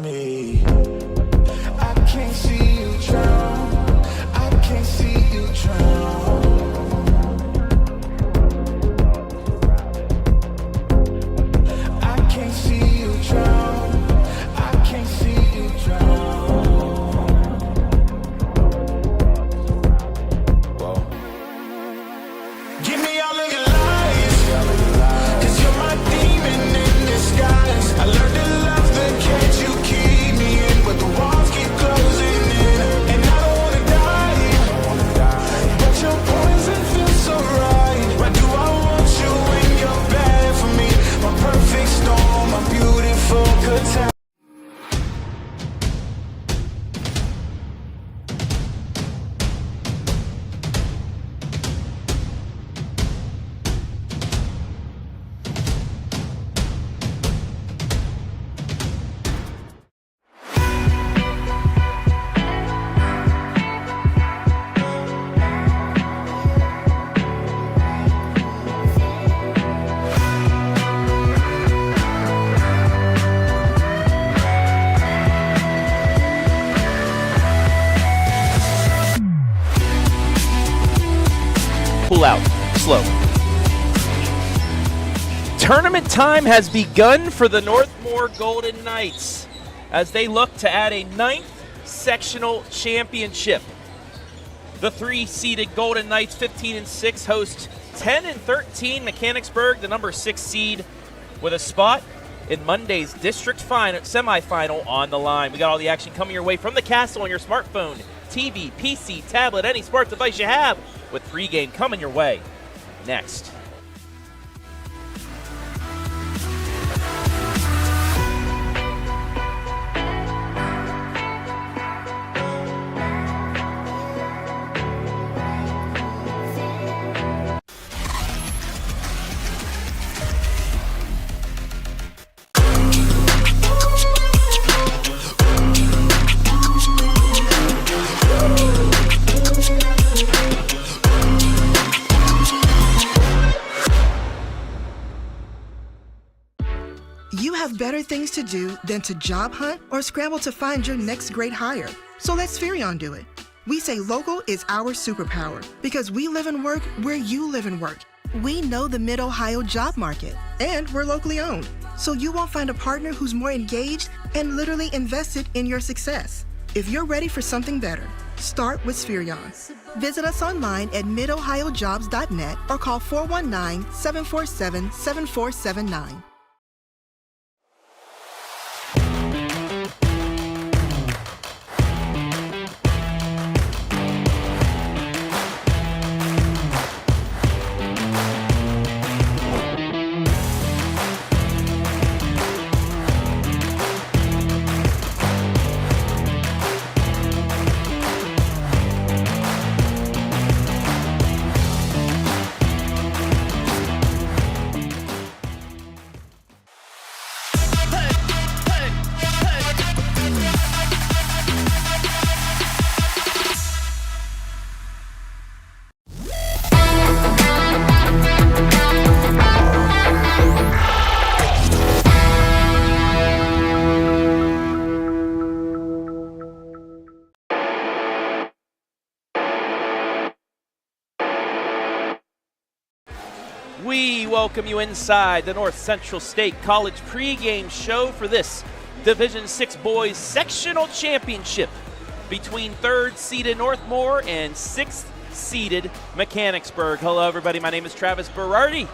me. I can't see you drown. I can't see you drown. I can't see you drown. I can't see you drown. Whoa. Give me all of your lies, 'cause you're my demon in disguise. I learned to love the cage you keep me in, but the walls keep closing in. And I don't wanna die, but your poison feels so right. Why do I want you when you're bad for me? My perfect storm, my beautiful catastrophe. Pull out, slow. Tournament time has begun for the Northmor Golden Knights as they look to add a 9th sectional championship. The 3-seeded Golden Knights, 15-6, host 10-13 Mechanicsburg, the number 6 seed, with a spot in Monday's district semifinal on the line. We got all the action coming your way from the castle on your smartphone, TV, PC, tablet, any smart device you have, with Pregame coming your way next. You have better things to do than to job hunt or scramble to find your next great hire. So let Spherion do it. We say local is our superpower because we live and work where you live and work. We know the Mid-Ohio job market, and we're locally owned. So you won't find a partner who's more engaged and literally invested in your success. If you're ready for something better, start with Spherion. Visit us online at midohiojobs.net or call 419-747-7479. We welcome you inside the North Central State College pregame show for this Division VI Boys Sectional Championship between 3rd-seeded Northmor and 6th-seeded Mechanicsburg. Hello, everybody. My name is Travis Berardi,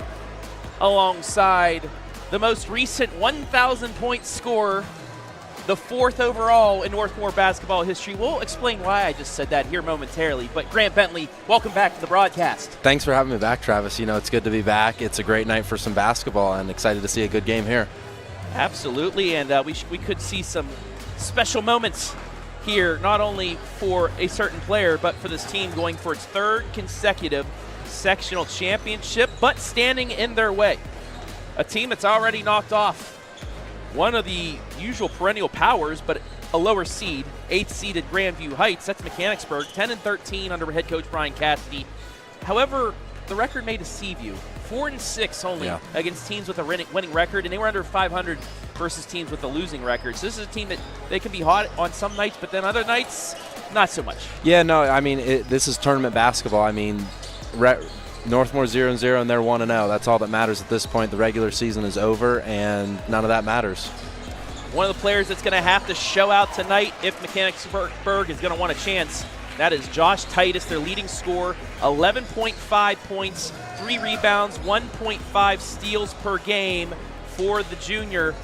alongside the most recent 1,000-point scorer, the 4th overall in Northmor basketball history. We'll explain why I just said that here momentarily. But Grant Bentley, welcome back to the broadcast. Thanks for having me back, Travis. You know, it's good to be back. It's a great night for some basketball, and excited to see a good game here. Absolutely, and we could see some special moments here, not only for a certain player, but for this team going for its 3rd consecutive sectional championship, but standing in their way. A team that's already knocked off one of the usual perennial powers, but a lower seed, 8th-seeded Grandview Heights. That's Mechanicsburg, 10-13 under head coach Brian Cassidy. However, the record may deceive you. 4-6 only against teams with a winning record, and they were under 500 versus teams with a losing record. So this is a team that they can be hot on some nights, but then other nights, not so much. Yeah, no, I mean, this is tournament basketball. I mean, Northmore 0-0, and they're 1-0. That's all that matters at this point. The regular season is over, and none of that matters. One of the players that's going to have to show out tonight if Mechanicsburg is going to want a chance, that is Josh Titus, their leading scorer, 11.5 points, 3 rebounds, 1.5 steals per game for the junior.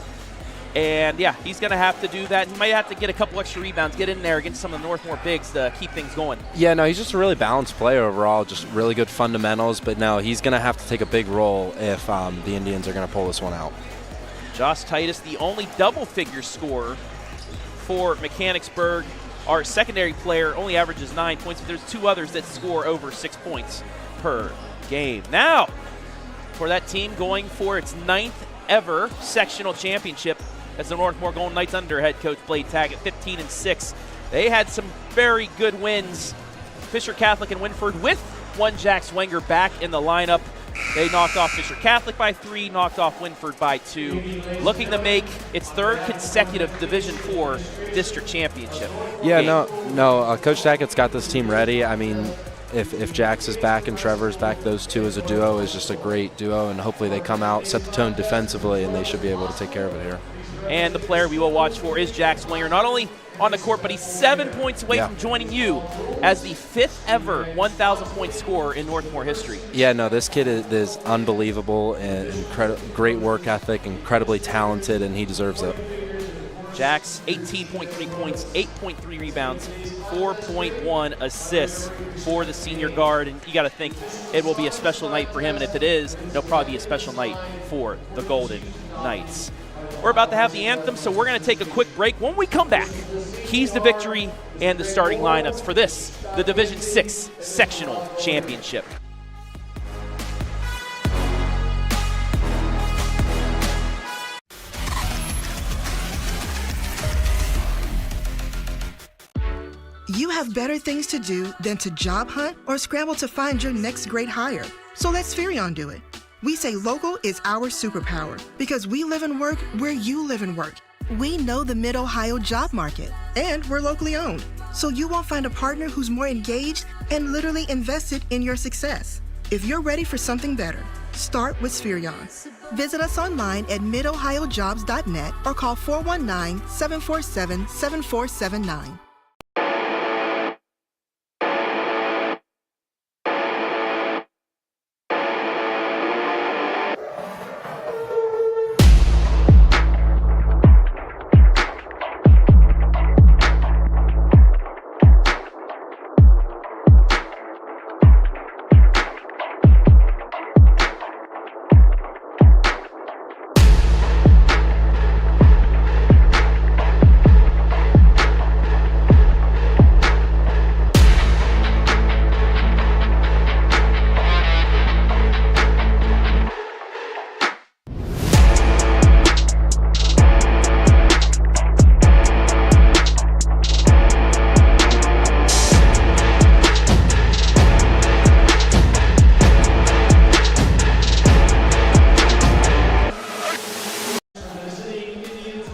And, yeah, he's going to have to do that. He might have to get a couple extra rebounds, get in there against some of the Northmore bigs to keep things going. Yeah, no, he's just a really balanced player overall, just really good fundamentals. But, no, he's going to have to take a big role if the Indians are going to pull this one out. Josh Titus, the only double-figure scorer for Mechanicsburg. Our secondary player only averages 9 points, but there's 2 others that score over 6 points per game. Now, for that team going for its 9th ever sectional championship, as the Northmor Golden Knights under head coach Blade Taggett, 15-6. They had some very good wins. Fisher Catholic and Winford with one Jax Wenger back in the lineup. They knocked off Fisher Catholic by 3, knocked off Winford by 2, looking to make its 3rd consecutive Division IV district championship. Yeah, no, Coach Taggett's got this team ready. I mean, if Jax is back and Trevor's back, those two as a duo is just a great duo, and hopefully they come out, set the tone defensively, and they should be able to take care of it here. And the player we will watch for is Jax Wenger, not only on the court, but he's 7 points away from joining you as the 5th ever 1,000-point scorer in Northmore history. Yeah, no, this kid is unbelievable and great work ethic, incredibly talented, and he deserves it. Jax, 18.3 points, 8.3 rebounds, 4.1 assists for the senior guard. And you got to think it will be a special night for him. And if it is, it'll probably be a special night for the Golden Knights. We're about to have the anthem, so we're going to take a quick break. When we come back, keys to victory and the starting lineups for this, the Division VI Sectional Championship. You have better things to do than to job hunt or scramble to find your next great hire. So let Spherion do it. We say local is our superpower because we live and work where you live and work. We know the Mid-Ohio job market, and we're locally owned. So you won't find a partner who's more engaged and literally invested in your success. If you're ready for something better, start with Spherion. Visit us online at midohiojobs.net or call 419-747-7479.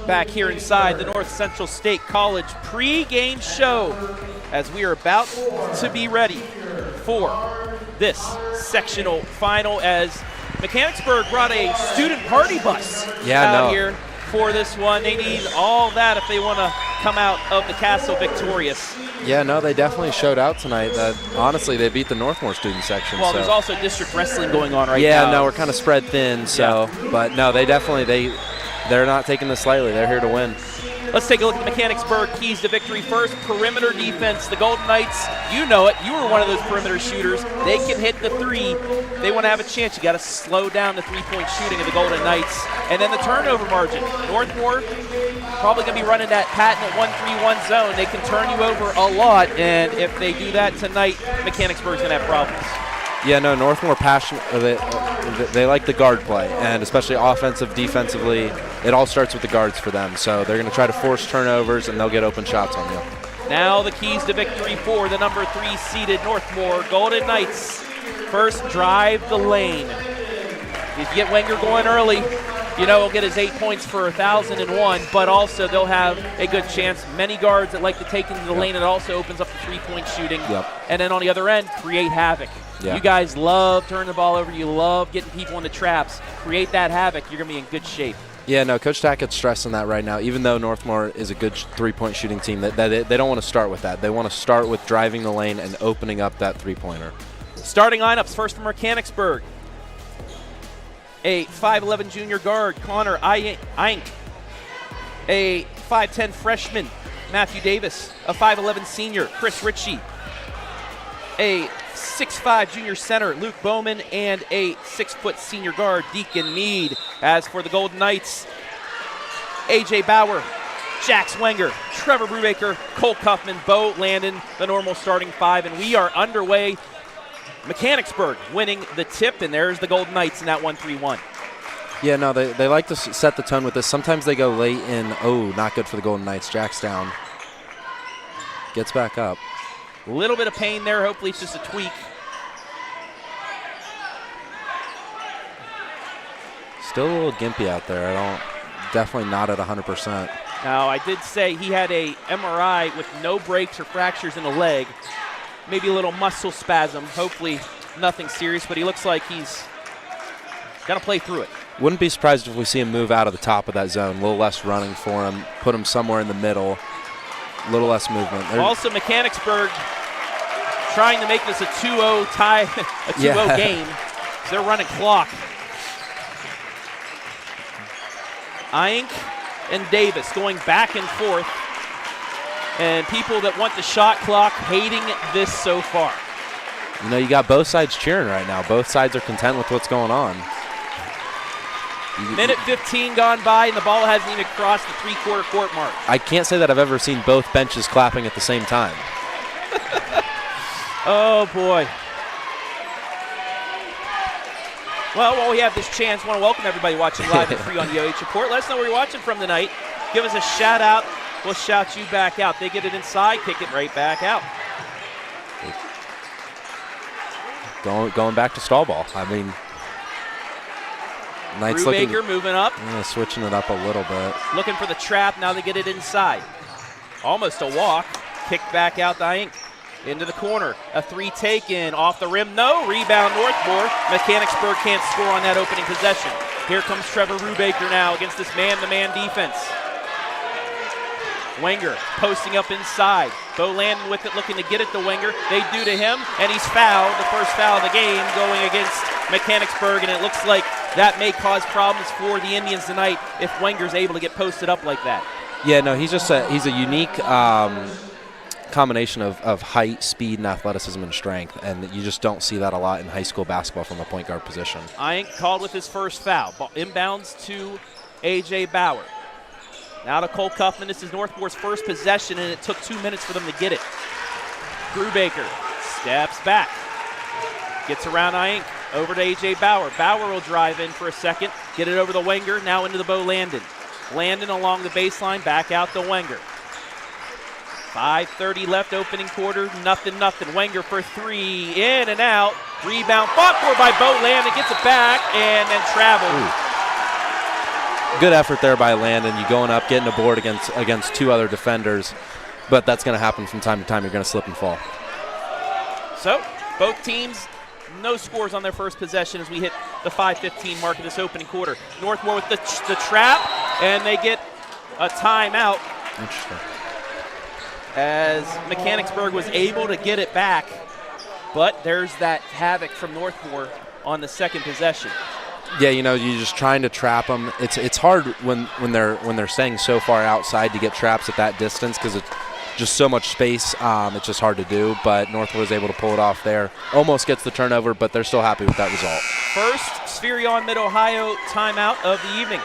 Back here inside the North Central State College pregame show as we are about to be ready for this sectional final, as Mechanicsburg brought a student party bus out here for this one. They need all that if they want to come out of the castle victorious. Yeah, no, they definitely showed out tonight. Honestly, they beat the Northmore student section. Well, there's also district wrestling going on right now. Yeah, no, we're kind of spread thin, so. Yeah. But, no, they definitely, they're not taking this lightly. They're here to win. Let's take a look at the Mechanicsburg keys to victory. First, perimeter defense. The Golden Knights, you know it. You were one of those perimeter shooters. They can hit the three. They want to have a chance. You got to slow down the three-point shooting of the Golden Knights. And then the turnover margin. Northmore probably going to be running that patent 1-3-1 zone. They can turn you over a lot, and if they do that tonight, Mechanicsburg's going to have problems. Yeah, no, Northmore passionate. They like the guard play, and especially offensive, defensively, it all starts with the guards for them. So they're going to try to force turnovers, and they'll get open shots on you. Now the keys to victory for the number 3 seeded Northmor Golden Knights. First, drive the lane. If you get Wenger going early, you know he'll get his 8 points for 1,001, but also they'll have a good chance. Many guards that like to take into the lane, it also opens up the three-point shooting. And then on the other end, create havoc. You guys love turning the ball over. You love getting people into traps. Create that havoc. You're going to be in good shape. Yeah, no, Coach Tackett's stressing that right now. Even though Northmor is a good three-point shooting team, they don't want to start with that. They want to start with driving the lane and opening up that three-pointer. Starting lineups, first from Mechanicsburg. A 5'11 junior guard, Connor Eink. A 5'10 freshman, Matthew Davis. A 5'11 senior, Chris Ritchie. A 6'5 junior center, Luke Bowman, and a 6-foot senior guard, Deacon Mead. As for the Golden Knights, A.J. Bauer, Jax Wenger, Trevor Brubaker, Cole Kaufman, Bo Landon, the normal starting five, and we are underway. Mechanicsburg winning the tip, and there's the Golden Knights in that 1-3-1. Yeah, no, they like to set the tone with this. Sometimes they go late in, not good for the Golden Knights. Jack's down. Gets back up. A little bit of pain there. Hopefully it's just a tweak. Still a little gimpy out there. Definitely not at 100%. Now, I did say he had a MRI with no breaks or fractures in the leg. Maybe a little muscle spasm. Hopefully nothing serious, but he looks like he's going to play through it. Wouldn't be surprised if we see him move out of the top of that zone. A little less running for him. Put him somewhere in the middle. A little less movement. Also, Mechanicsburg trying to make this a 2-0 tie, a 2-0 game. So they're running clock. Eink and Davis going back and forth. And people that want the shot clock hating this so far. You know, you got both sides cheering right now. Both sides are content with what's going on. Minute 15 gone by, and the ball hasn't even crossed the three-quarter court mark. I can't say that I've ever seen both benches clapping at the same time. Oh, boy. Well, while we have this chance, I want to welcome everybody watching live and free on the OH.REPORT. Let us know where you're watching from tonight. Give us a shout-out. We'll shout you back out. They get it inside, kick it right back out. Going back to stall ball. I mean, Knights Brubaker moving up. Switching it up a little bit. Looking for the trap. Now they get it inside. Almost a walk. Kicked back out to Eink. Into the corner. A three taken. Off the rim. No. Rebound Northmor. Mechanicsburg can't score on that opening possession. Here comes Trevor Brubaker now against this man-to-man defense. Wenger posting up inside. Bo Landon with it, looking to get it to Wenger. They do to him, and he's fouled. The first foul of the game going against Mechanicsburg, and it looks like that may cause problems for the Indians tonight if Wenger's able to get posted up like that. Yeah, no, he's a unique combination of height, speed, and athleticism and strength, and you just don't see that a lot in high school basketball from a point guard position. Eink called with his first foul. Ball inbounds to A.J. Bauer. Now to Cole Kaufman. This is Northmore's first possession, and it took 2 minutes for them to get it. Brubaker steps back. Gets around Eink. Over to A.J. Bauer. Bauer will drive in for a second. Get it over to Wenger. Now into the Bo Landon. Landon along the baseline. Back out to Wenger. 5:30 left, opening quarter. Nothing. Wenger for three. In and out. Rebound fought for by Bo Landon. Gets it back and then traveled. Ooh. Good effort there by Landon. You going up, getting a board against two other defenders, but that's going to happen from time to time. You're going to slip and fall. So both teams, no scores on their first possession as we hit the 5:15 mark of this opening quarter. Northmor with the trap, and they get a timeout. Interesting. As Mechanicsburg was able to get it back, but there's that havoc from Northmor on the second possession. Yeah, you know, you're just trying to trap them. It's hard when they're staying so far outside to get traps at that distance because it's just so much space. It's just hard to do. But Northmor was able to pull it off there. Almost gets the turnover, but they're still happy with that result. First Spherion Mid-Ohio timeout of the evening.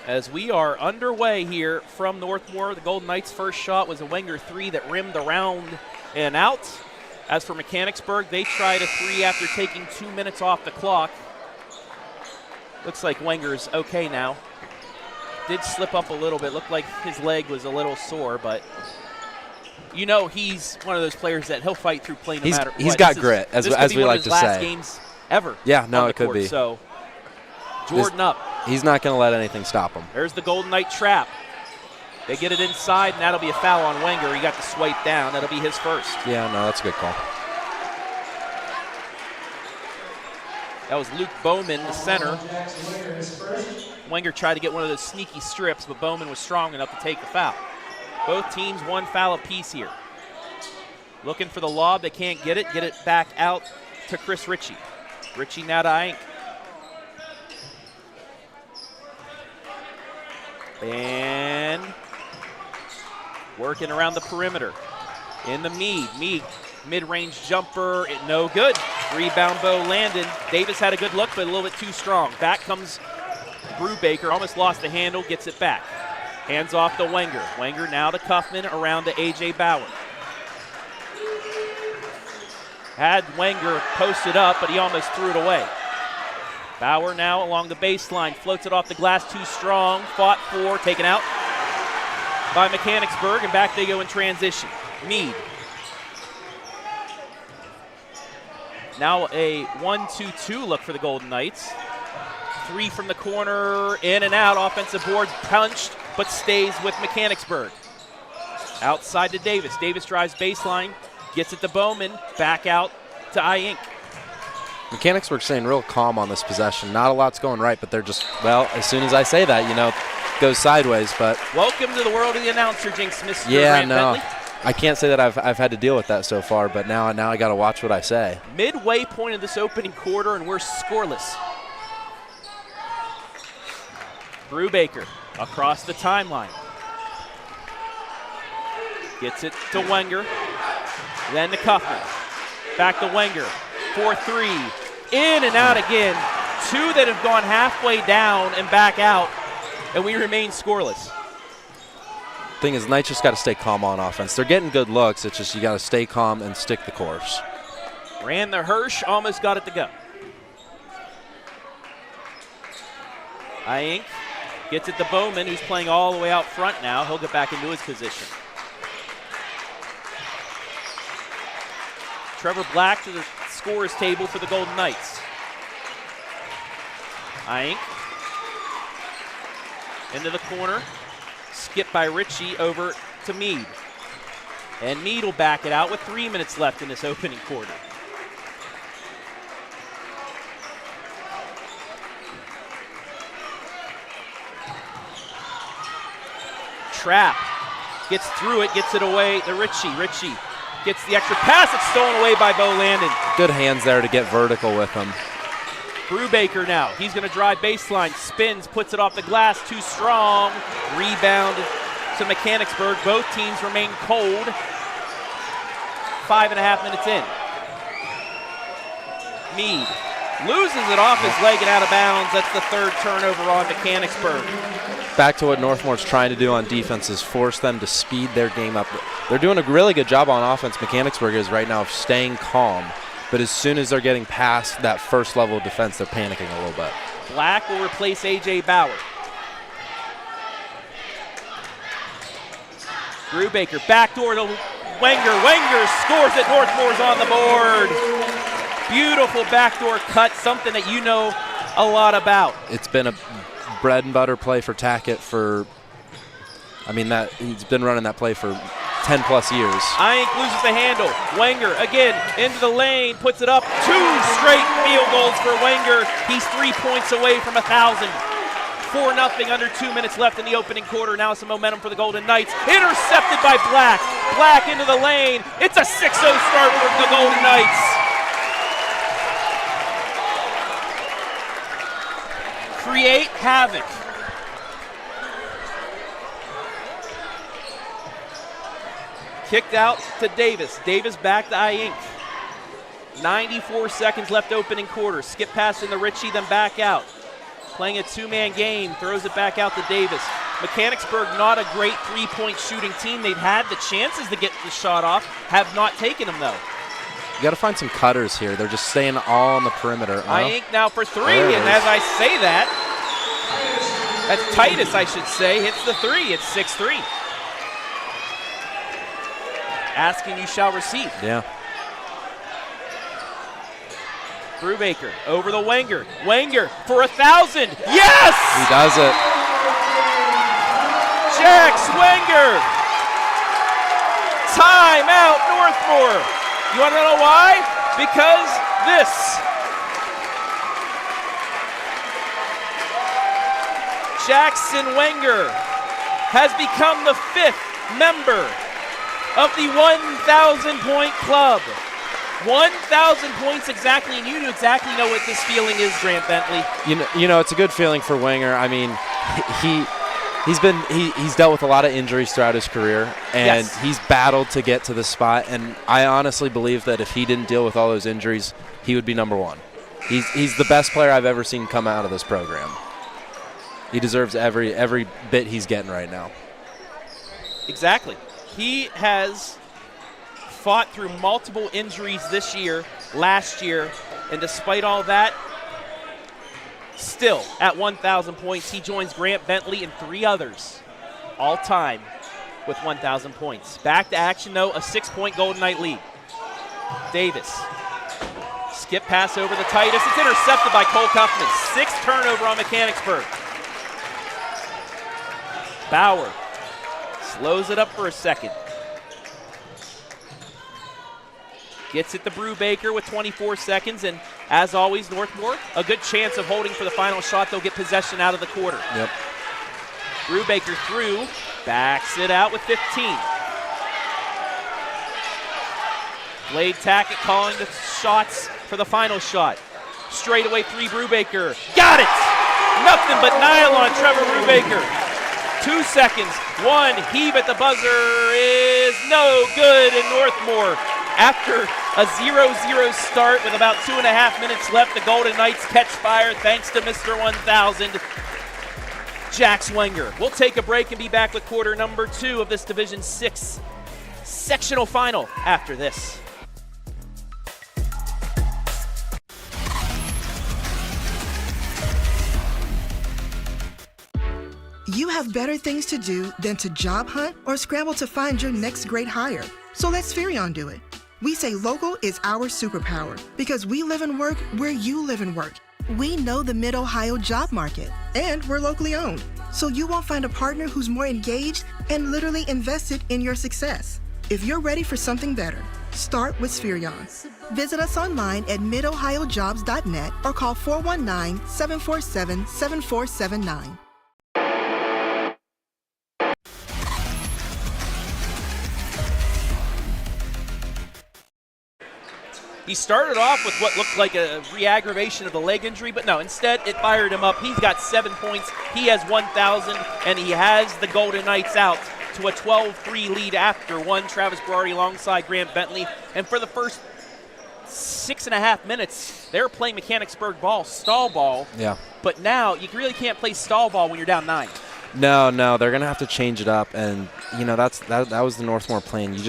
As we are underway here from Northmor, the Golden Knights' first shot was a Wenger three that rimmed around and out. As for Mechanicsburg, they tried a three after taking 2 minutes off the clock. Looks like Wenger's okay now. Did slip up a little bit. Looked like his leg was a little sore, but you know he's one of those players that he'll fight through play no matter what. He's got grit, as we like to say. Last games ever. Yeah, no, on the it could court. be. So Jordan up. He's not going to let anything stop him. There's the Golden Knight trap. They get it inside, and that'll be a foul on Wenger. He got the swipe down. That'll be his first. Yeah, no, that's a good call. That was Luke Bowman, the center. Wenger tried to get one of those sneaky strips, but Bowman was strong enough to take the foul. Both teams 1 foul apiece here. Looking for the lob. They can't get it. Get it back out to Chris Ritchie. Ritchie now to Ink. And working around the perimeter. In the Mead. Mead, mid-range jumper, no good. Rebound, Bo Landon. Davis had a good look, but a little bit too strong. Back comes Brubaker, almost lost the handle, gets it back. Hands off to Wenger. Wenger now to Kaufman, around to A.J. Bauer. Had Wenger posted up, but he almost threw it away. Bauer now along the baseline, floats it off the glass, too strong, fought for, taken out by Mechanicsburg, and back they go in transition. Mead. Now a 1-2-2 look for the Golden Knights. 3 from the corner, in and out, offensive board punched, but stays with Mechanicsburg. Outside to Davis. Davis drives baseline, gets it to Bowman, back out to Ink. Mechanicsburg staying real calm on this possession. Not a lot's going right, but they're just, well, as soon as I say that, you know, it goes sideways. But welcome to the world of the announcer, Jinx, Mr. Yeah, Grant no. Bentley. I can't say that I've had to deal with that so far, but now I got to watch what I say. Midway point of this opening quarter, and we're scoreless. Brubaker across the timeline. Gets it to Wenger, then to Kaufman. Back to Wenger, 4-3, in and out again. 2 that have gone halfway down and back out, and we remain scoreless. Thing is, Knights just got to stay calm on offense. They're getting good looks. It's just you got to stay calm and stick the course. Ran the Hirsch, almost got it to go. Ink gets it to Bowman, who's playing all the way out front now. He'll get back into his position. Trevor Black to the scorer's table for the Golden Knights. Ink into the corner. Skip by Ritchie over to Mead. And Mead will back it out with 3 minutes left in this opening quarter. Trap. Gets through it, gets it away to Ritchie. Ritchie gets the extra pass. It's stolen away by Bo Landon. Good hands there to get vertical with him. Brubaker now. He's going to drive baseline. Spins, puts it off the glass. Too strong. Rebound to Mechanicsburg. Both teams remain cold. 5.5 minutes in. Mead loses it off his leg and out of bounds. That's the 3rd turnover on Mechanicsburg. Back to what Northmore's trying to do on defense is force them to speed their game up. They're doing a really good job on offense, Mechanicsburg is right now, of staying calm. But as soon as they're getting past that first level of defense, they're panicking a little bit. Black will replace A.J. Bauer. Brubaker, backdoor to Wenger. Wenger scores it. Northmore's on the board. Beautiful backdoor cut, something that you know a lot about. It's been a bread and butter play for Tackett for, he's been running that play for 10-plus years. Ink loses the handle. Wenger again into the lane, puts it up. 2 straight field goals for Wenger. He's 3 points away from 1,000. 4-0, under 2 minutes left in the opening quarter. Now some momentum for the Golden Knights. Intercepted by Black. Black into the lane. It's a 6-0 start for the Golden Knights. Create havoc. Kicked out to Davis. Davis back to Ink. 94 seconds left opening quarter. Skip pass in the Ritchie, then back out. Playing a 2-man game, throws it back out to Davis. Mechanicsburg, not a great 3-point shooting team. They've had the chances to get the shot off, have not taken them though. You got to find some cutters here. They're just staying all on the perimeter. Ink now for 3, and as I say that, that's Titus, I should say, hits the 3. It's 6-3. Asking you shall receive. Yeah. Brubaker over the Wenger. Wenger for 1,000. Yes! He does it. Jax Wenger. Timeout, Northmor. You want to know why? Because this. Jackson Wenger has become the 5th member of the 1,000-point club. 1,000 points exactly, and you exactly know what this feeling is, Grant Bentley. You know, it's a good feeling for Wenger. I mean, he's dealt with a lot of injuries throughout his career, and he's battled to get to this spot. And I honestly believe that if he didn't deal with all those injuries, he would be number 1. He's the best player I've ever seen come out of this program. He deserves every bit he's getting right now. Exactly. He has fought through multiple injuries this year, last year, and despite all that, still at 1,000 points, he joins Grant Bentley and 3 others all time with 1,000 points. Back to action, though, a 6-point Golden Knight lead. Davis. Skip pass over the Titus. It's intercepted by Cole Kuffman. 6th turnover on Mechanicsburg. Bauer slows it up for a second. Gets it to Brubaker with 24 seconds, and as always, Northmor, a good chance of holding for the final shot. They'll get possession out of the quarter. Yep. Brubaker through, backs it out with 15. Blade Tackett calling the shots for the final shot. Straightaway 3, Brubaker. Got it! Nothing but nylon, Trevor Brubaker. 2 seconds, 1 heave at the buzzer is no good in Northmor. After a 0-0 start with about 2.5 minutes left, the Golden Knights catch fire thanks to Mr. 1000, Jax Wenger. We'll take a break and be back with quarter number 2 of this Division 6 sectional final after this. You have better things to do than to job hunt or scramble to find your next great hire. So let Spherion do it. We say local is our superpower because we live and work where you live and work. We know the Mid-Ohio job market, and we're locally owned. So you won't find a partner who's more engaged and literally invested in your success. If you're ready for something better, start with Spherion. Visit us online at midohiojobs.net or call 419-747-7479. He started off with what looked like a re-aggravation of the leg injury, but no, instead it fired him up. He's got 7 points, he has 1,000, and he has the Golden Knights out to a 12-3 lead after 1. Travis Berardi alongside Grant Bentley, and for the first 6.5 minutes, they were playing Mechanicsburg ball, stall ball. Yeah. But now you really can't play stall ball when you're down 9. No, they're gonna have to change it up, and you know that was the Northmor plan. You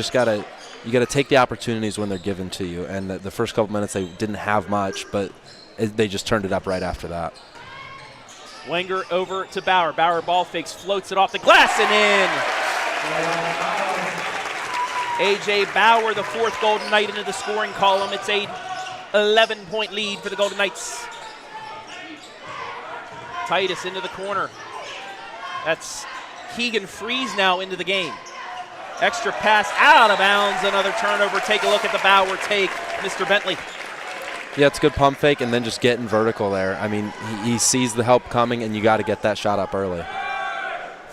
gotta take the opportunities when they're given to you, and the first couple minutes they didn't have much, but they just turned it up right after that. Wenger over to Bauer. Bauer ball fakes, floats it off the glass and in. A.J. Bauer, the 4th Golden Knight into the scoring column. It's a 11-point lead for the Golden Knights. Titus into the corner. That's Keegan Freeze now into the game. Extra pass out of bounds, another turnover. Take a look at the Bauer take, Mr. Bentley. Yeah, it's a good pump fake and then just getting vertical there. I mean, he sees the help coming, and you got to get that shot up early.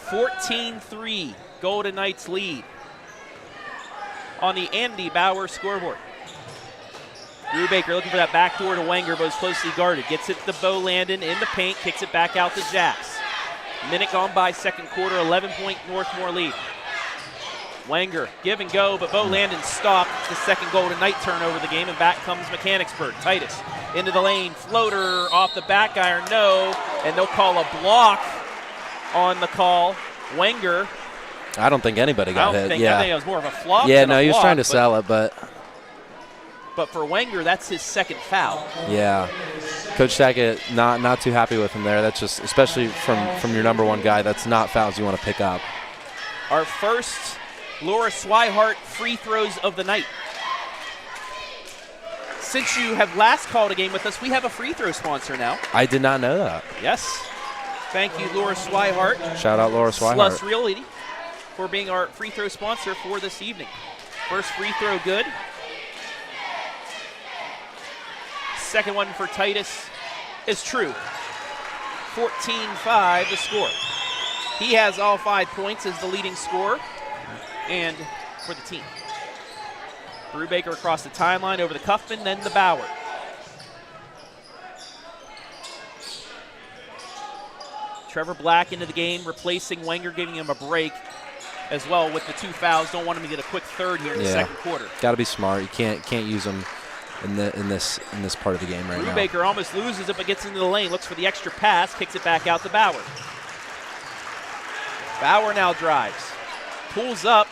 14-3, Golden Knights lead on the Andy Bauer scoreboard. Brubaker looking for that backdoor to Wenger, but is closely guarded. Gets it to Bo Landon in the paint, kicks it back out to Jax. Minute gone by, second quarter, 11-point Northmor lead. Wenger, give and go, but Bo Landon stopped the second Golden Knight turnover of the game, and back comes Mechanicsburg. Titus into the lane, floater off the back iron, no, and they'll call a block on the call. Wenger. I don't think anybody got hit. I think it was more of a flop. Yeah, no, he was trying to sell it, but for Wenger, that's his second foul. Yeah. Coach Tackett not too happy with him there. That's just, especially from your number 1 guy, that's not fouls you want to pick up. Our first Laura Swihart free throws of the night. since you have last called a game with us, we have a free throw sponsor now. I did not know that. Yes. Thank you, Laura Swihart. Shout out Laura Swihart. Sluss Realty for being our free throw sponsor for this evening. First free throw good. Second one for Titus is true. 14-5 the score. He has all 5 points as the leading scorer and for the team. Brubaker across the timeline over the Cuffman, then the Bauer. Trevor Black into the game, replacing Wenger, giving him a break as well with the 2 fouls. Don't want him to get a quick third here in the second quarter. Got to be smart. You can't use them in this part of the game right now. Brubaker almost loses it, but gets into the lane, looks for the extra pass, kicks it back out to Bauer. Bauer now drives, pulls up,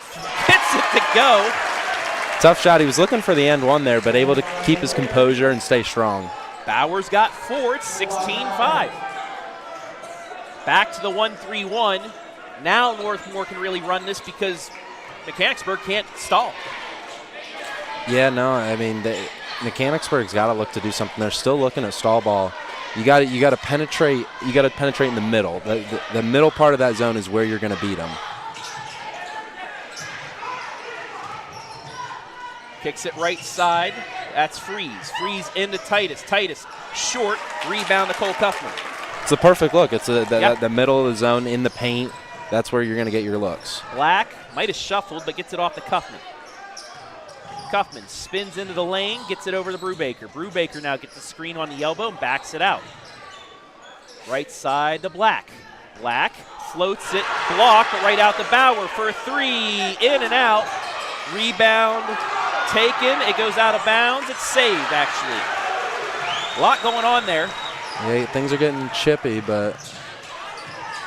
gets it to go. Tough shot. He was looking for the end one there, but able to keep his composure and stay strong. Bauer's got 4. It's 16-5. Back to the 1-3-1. Now Northmor can really run this because Mechanicsburg can't stall. Yeah, no, I mean, Mechanicsburg's got to look to do something. They're still looking at stall ball. You got to penetrate. You got to penetrate in the middle. The middle part of that zone is where you're going to beat them. Kicks it right side. That's Freeze. Freeze into Titus. Titus short. Rebound to Cole Cuffman. It's the perfect look. It's the middle of the zone in the paint. That's where you're going to get your looks. Black might have shuffled, but gets it off to Cuffman. Cuffman spins into the lane, gets it over to Brubaker. Brubaker now gets the screen on the elbow and backs it out. Right side to Black. Black floats it, blocked, but right out to Bauer for a 3. In and out. Rebound taken. It goes out of bounds. It's saved, actually. A lot going on there. Yeah, things are getting chippy, but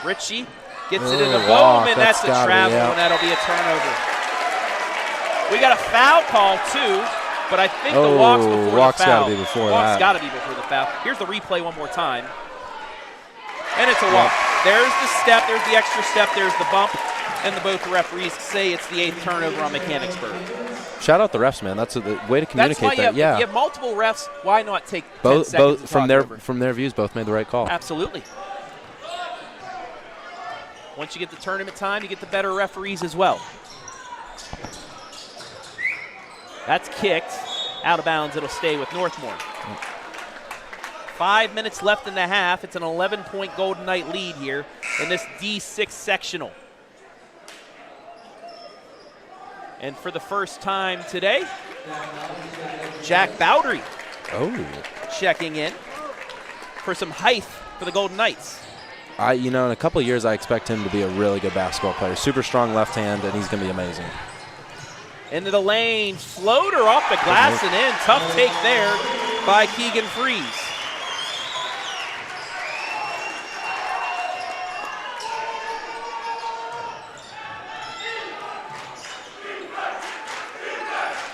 Ritchie gets it in the boom, and that's a travel, and that'll be a turnover. We got a foul call, too, but I think the walk's before the foul. Walk's got to be before that. Walk's got to be before the foul. Here's the replay one more time. And it's a walk. There's the step, there's the extra step, there's the bump, and both referees say it's the 8th turnover on Mechanicsburg. Shout out the refs, man. That's a way to communicate that. You have multiple refs. Why not take 10 both seconds from their views, both made the right call. Absolutely. Once you get the tournament time, you get the better referees as well. That's kicked out of bounds. It'll stay with Northmor. 5 minutes left in the half. It's an 11-point Golden Knight lead here in this D6 sectional. And for the first time today, Jack Bowdery checking in for some height for the Golden Knights. In a couple of years, I expect him to be a really good basketball player. Super strong left hand, and he's going to be amazing. Into the lane, floater off the glass and in. Tough take there by Keegan Freeze.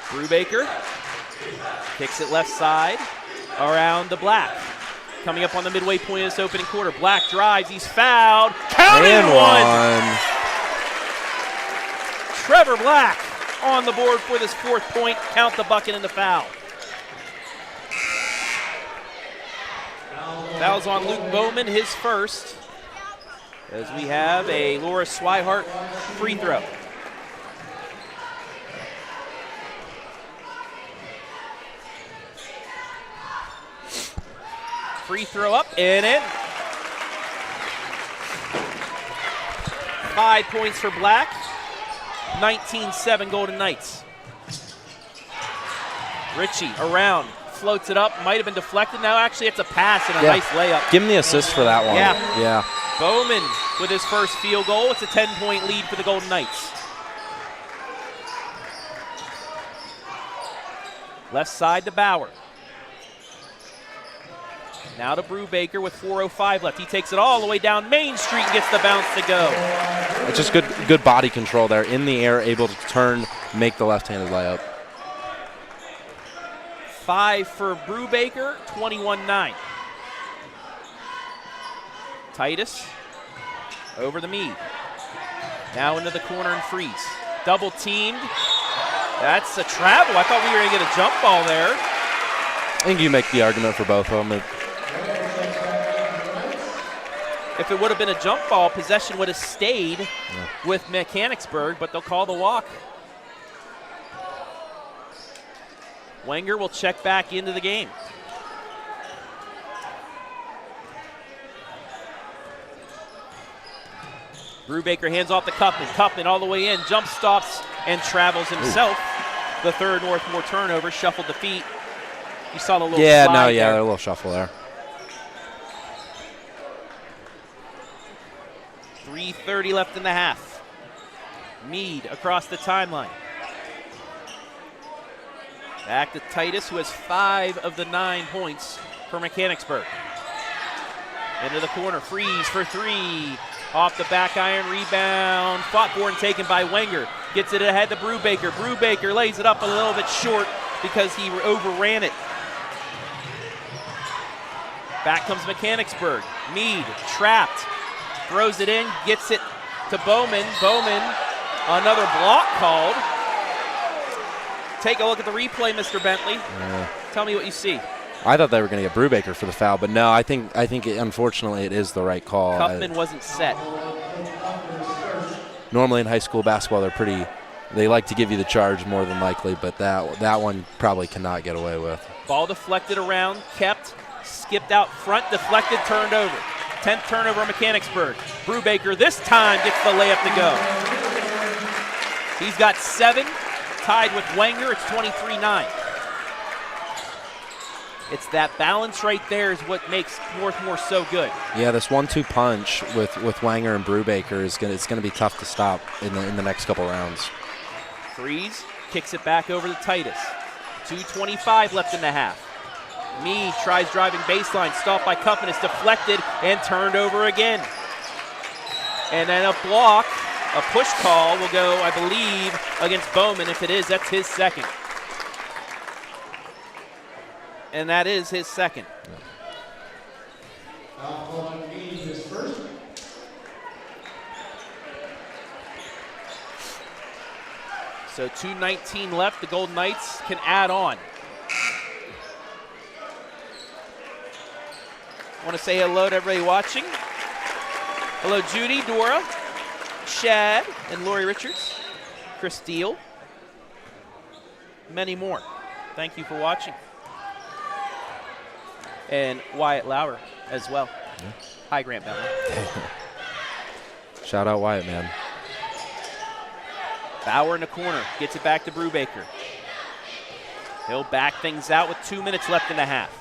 Brubaker kicks it left side around to Black. Coming up on the midway point of this opening quarter. Black drives, he's fouled. Counting one. Trevor Black on the board for this 4th point. Count the bucket and the foul. Foul's on Luke Bowman, his first, as we have a Laura Swihart free throw. Free throw up and in. 5 points for Black. 19-7 Golden Knights. Ritchie around, floats it up, might have been deflected. Now actually it's a pass and a nice layup. Give him the assist for that one. Yeah. Bowman with his first field goal. It's a 10-point lead for the Golden Knights. Left side to Bauer. Now to Brubaker with 4:05 left. He takes it all the way down Main Street and gets the bounce to go. It's just good body control there. In the air, able to turn, make the left-handed layup. 5 for Brubaker, 21-9. Titus over the Mead. Now into the corner and Freeze. Double teamed. That's a travel. I thought we were going to get a jump ball there. I think you make the argument for both of them. If it would have been a jump ball, possession would have stayed with Mechanicsburg, but they'll call the walk. Wenger will check back into the game. Brubaker hands off to Cuffman. Cuffman all the way in, jump stops, and travels himself. Ooh. The third Northmor turnover, shuffled the feet. You saw the little slide there. A little shuffle there. 3:30 left in the half. Mead across the timeline. Back to Titus, who has 5 of the 9 points for Mechanicsburg. Into the corner, Freeze for 3. Off the back iron, rebound. Fought for and taken by Wenger. Gets it ahead to Brubaker. Brubaker lays it up a little bit short because he overran it. Back comes Mechanicsburg. Mead trapped. Throws it in, gets it to Bowman. Bowman, another block called. Take a look at the replay, Mr. Bentley. Tell me what you see. I thought they were going to get Brubaker for the foul, but no, I think unfortunately it is the right call. Cuffman wasn't set. Normally in high school basketball, they like to give you the charge more than likely, but that one probably cannot get away with. Ball deflected around, kept, skipped out front, deflected, turned over. 10th turnover, Mechanicsburg. Brubaker this time gets the layup to go. He's got 7, tied with Wenger. It's 23-9. It's that balance right there is what makes Northmor so good. Yeah, this 1-2 punch with Wenger and Brubaker it's gonna be tough to stop in the next couple rounds. Freeze kicks it back over to Titus. 2:25 left in the half. Mead tries driving baseline, stopped by Cuffman. It's deflected and turned over again. And then a block, a push call will go, I believe, against Bowman. If it is, that's his second. And that is his second. So 2:19 left. The Golden Knights can add on. I want to say hello to everybody watching. Hello, Judy, Dora, Shad, and Lori Richards, Chris Steele, many more. Thank you for watching. And Wyatt Lauer as well. Yeah. Hi, Grant Bentley. Shout out Wyatt, man. Bauer in the corner, gets it back to Brubaker. He'll back things out with 2 minutes left in the half.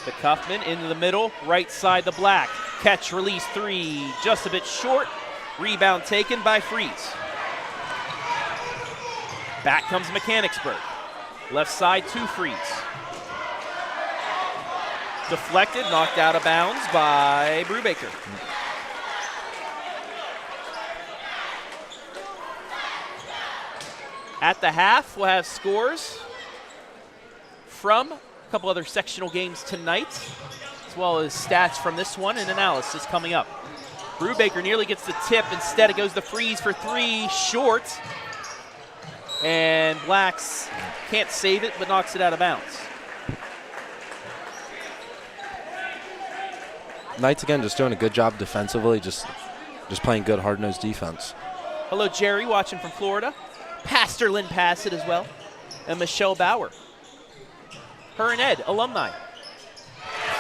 The Cuffman into the middle, right side the black. Catch, release, 3, just a bit short. Rebound taken by Freeze. Back comes Mechanicsburg. Left side to Freeze. Deflected, knocked out of bounds by Brubaker. At the half, we'll have scores from a couple other sectional games tonight, as well as stats from this one and analysis coming up. Brubaker nearly gets the tip. Instead, it goes to Freeze for 3, short. And Blacks can't save it, but knocks it out of bounds. Knights, again, just doing a good job defensively, just playing good, hard-nosed defense. Hello, Jerry, watching from Florida. Pastor Lynn Passett as well. And Michelle Bauer. Her and Ed, alumni.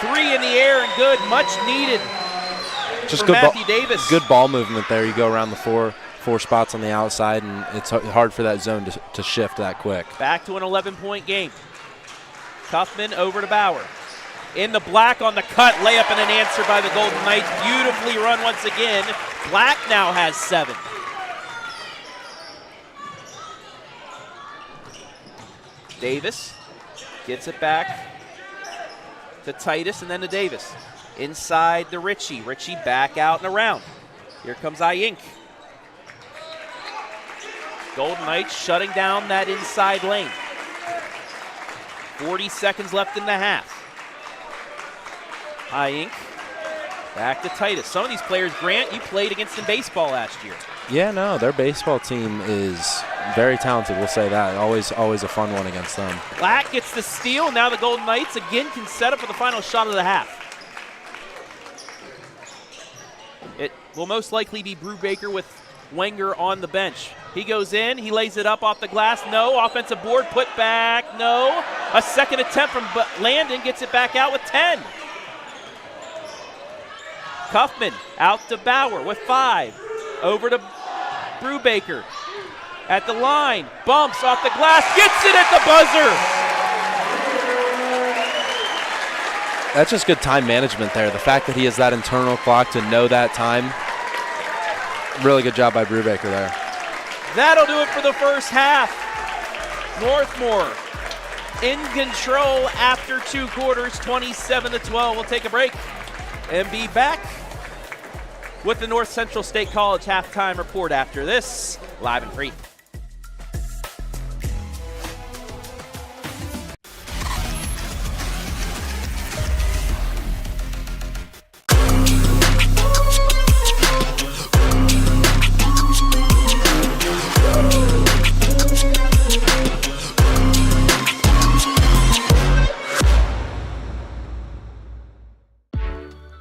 3 in the air and good, much needed. Just for good Matthew Davis. Good ball movement there. You go around the four spots on the outside, and it's hard for that zone to shift that quick. Back to an 11-point game. Cuffman over to Bauer. In the black on the cut, layup and an answer by the Golden Knights. Beautifully run once again. Black now has 7. Davis gets it back to Titus and then to Davis. Inside to Ritchie. Ritchie back out and around. Here comes Iyink. Golden Knights shutting down that inside lane. 40 seconds left in the half. Iyink Back to Titus. Some of these players, Grant, you played against in baseball last year. Yeah, no, their baseball team is very talented, we'll say that. Always a fun one against them. Black gets the steal. Now the Golden Knights again can set up for the final shot of the half. It will most likely be Brubaker with Wenger on the bench. He goes in, he lays it up off the glass. No, offensive board, put back, no. A second attempt from Landon gets it back out with 10. Kaufman out to Bauer with 5. Over to Brubaker at the line, bumps off the glass, gets it at the buzzer. That's just good time management there. The fact that he has that internal clock to know that time, really good job by Brubaker there. That'll do it for the first half. Northmor in control after 2 quarters, 27-12. We'll take a break and be back with the North Central State College halftime report after this, live and free.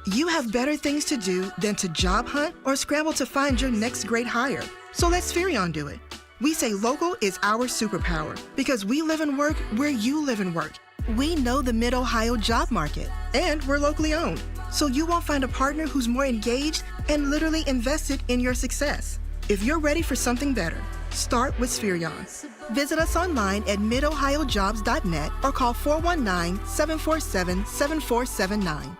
You have better things to do than to job hunt or scramble to find your next great hire. So let Spherion do it. We say local is our superpower because we live and work where you live and work. We know the Mid-Ohio job market, and we're locally owned. So you won't find a partner who's more engaged and literally invested in your success. If you're ready for something better, start with Spherion. Visit us online at midohiojobs.net or call 419-747-7479.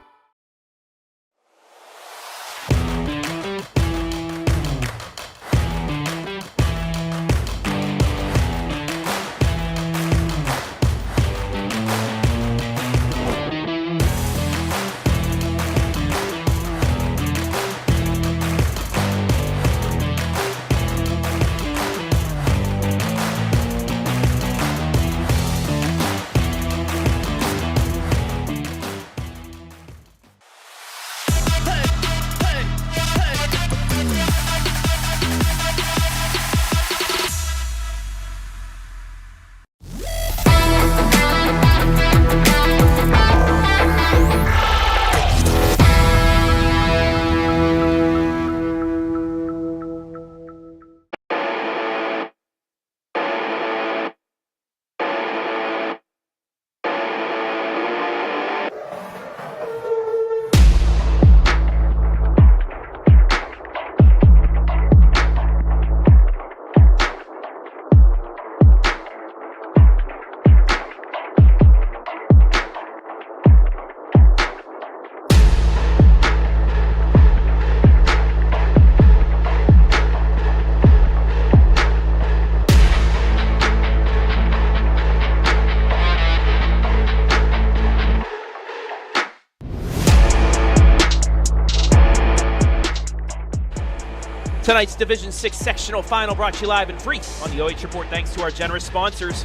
Tonight's Division 6 sectional final brought to you live and free on the OH Report thanks to our generous sponsors.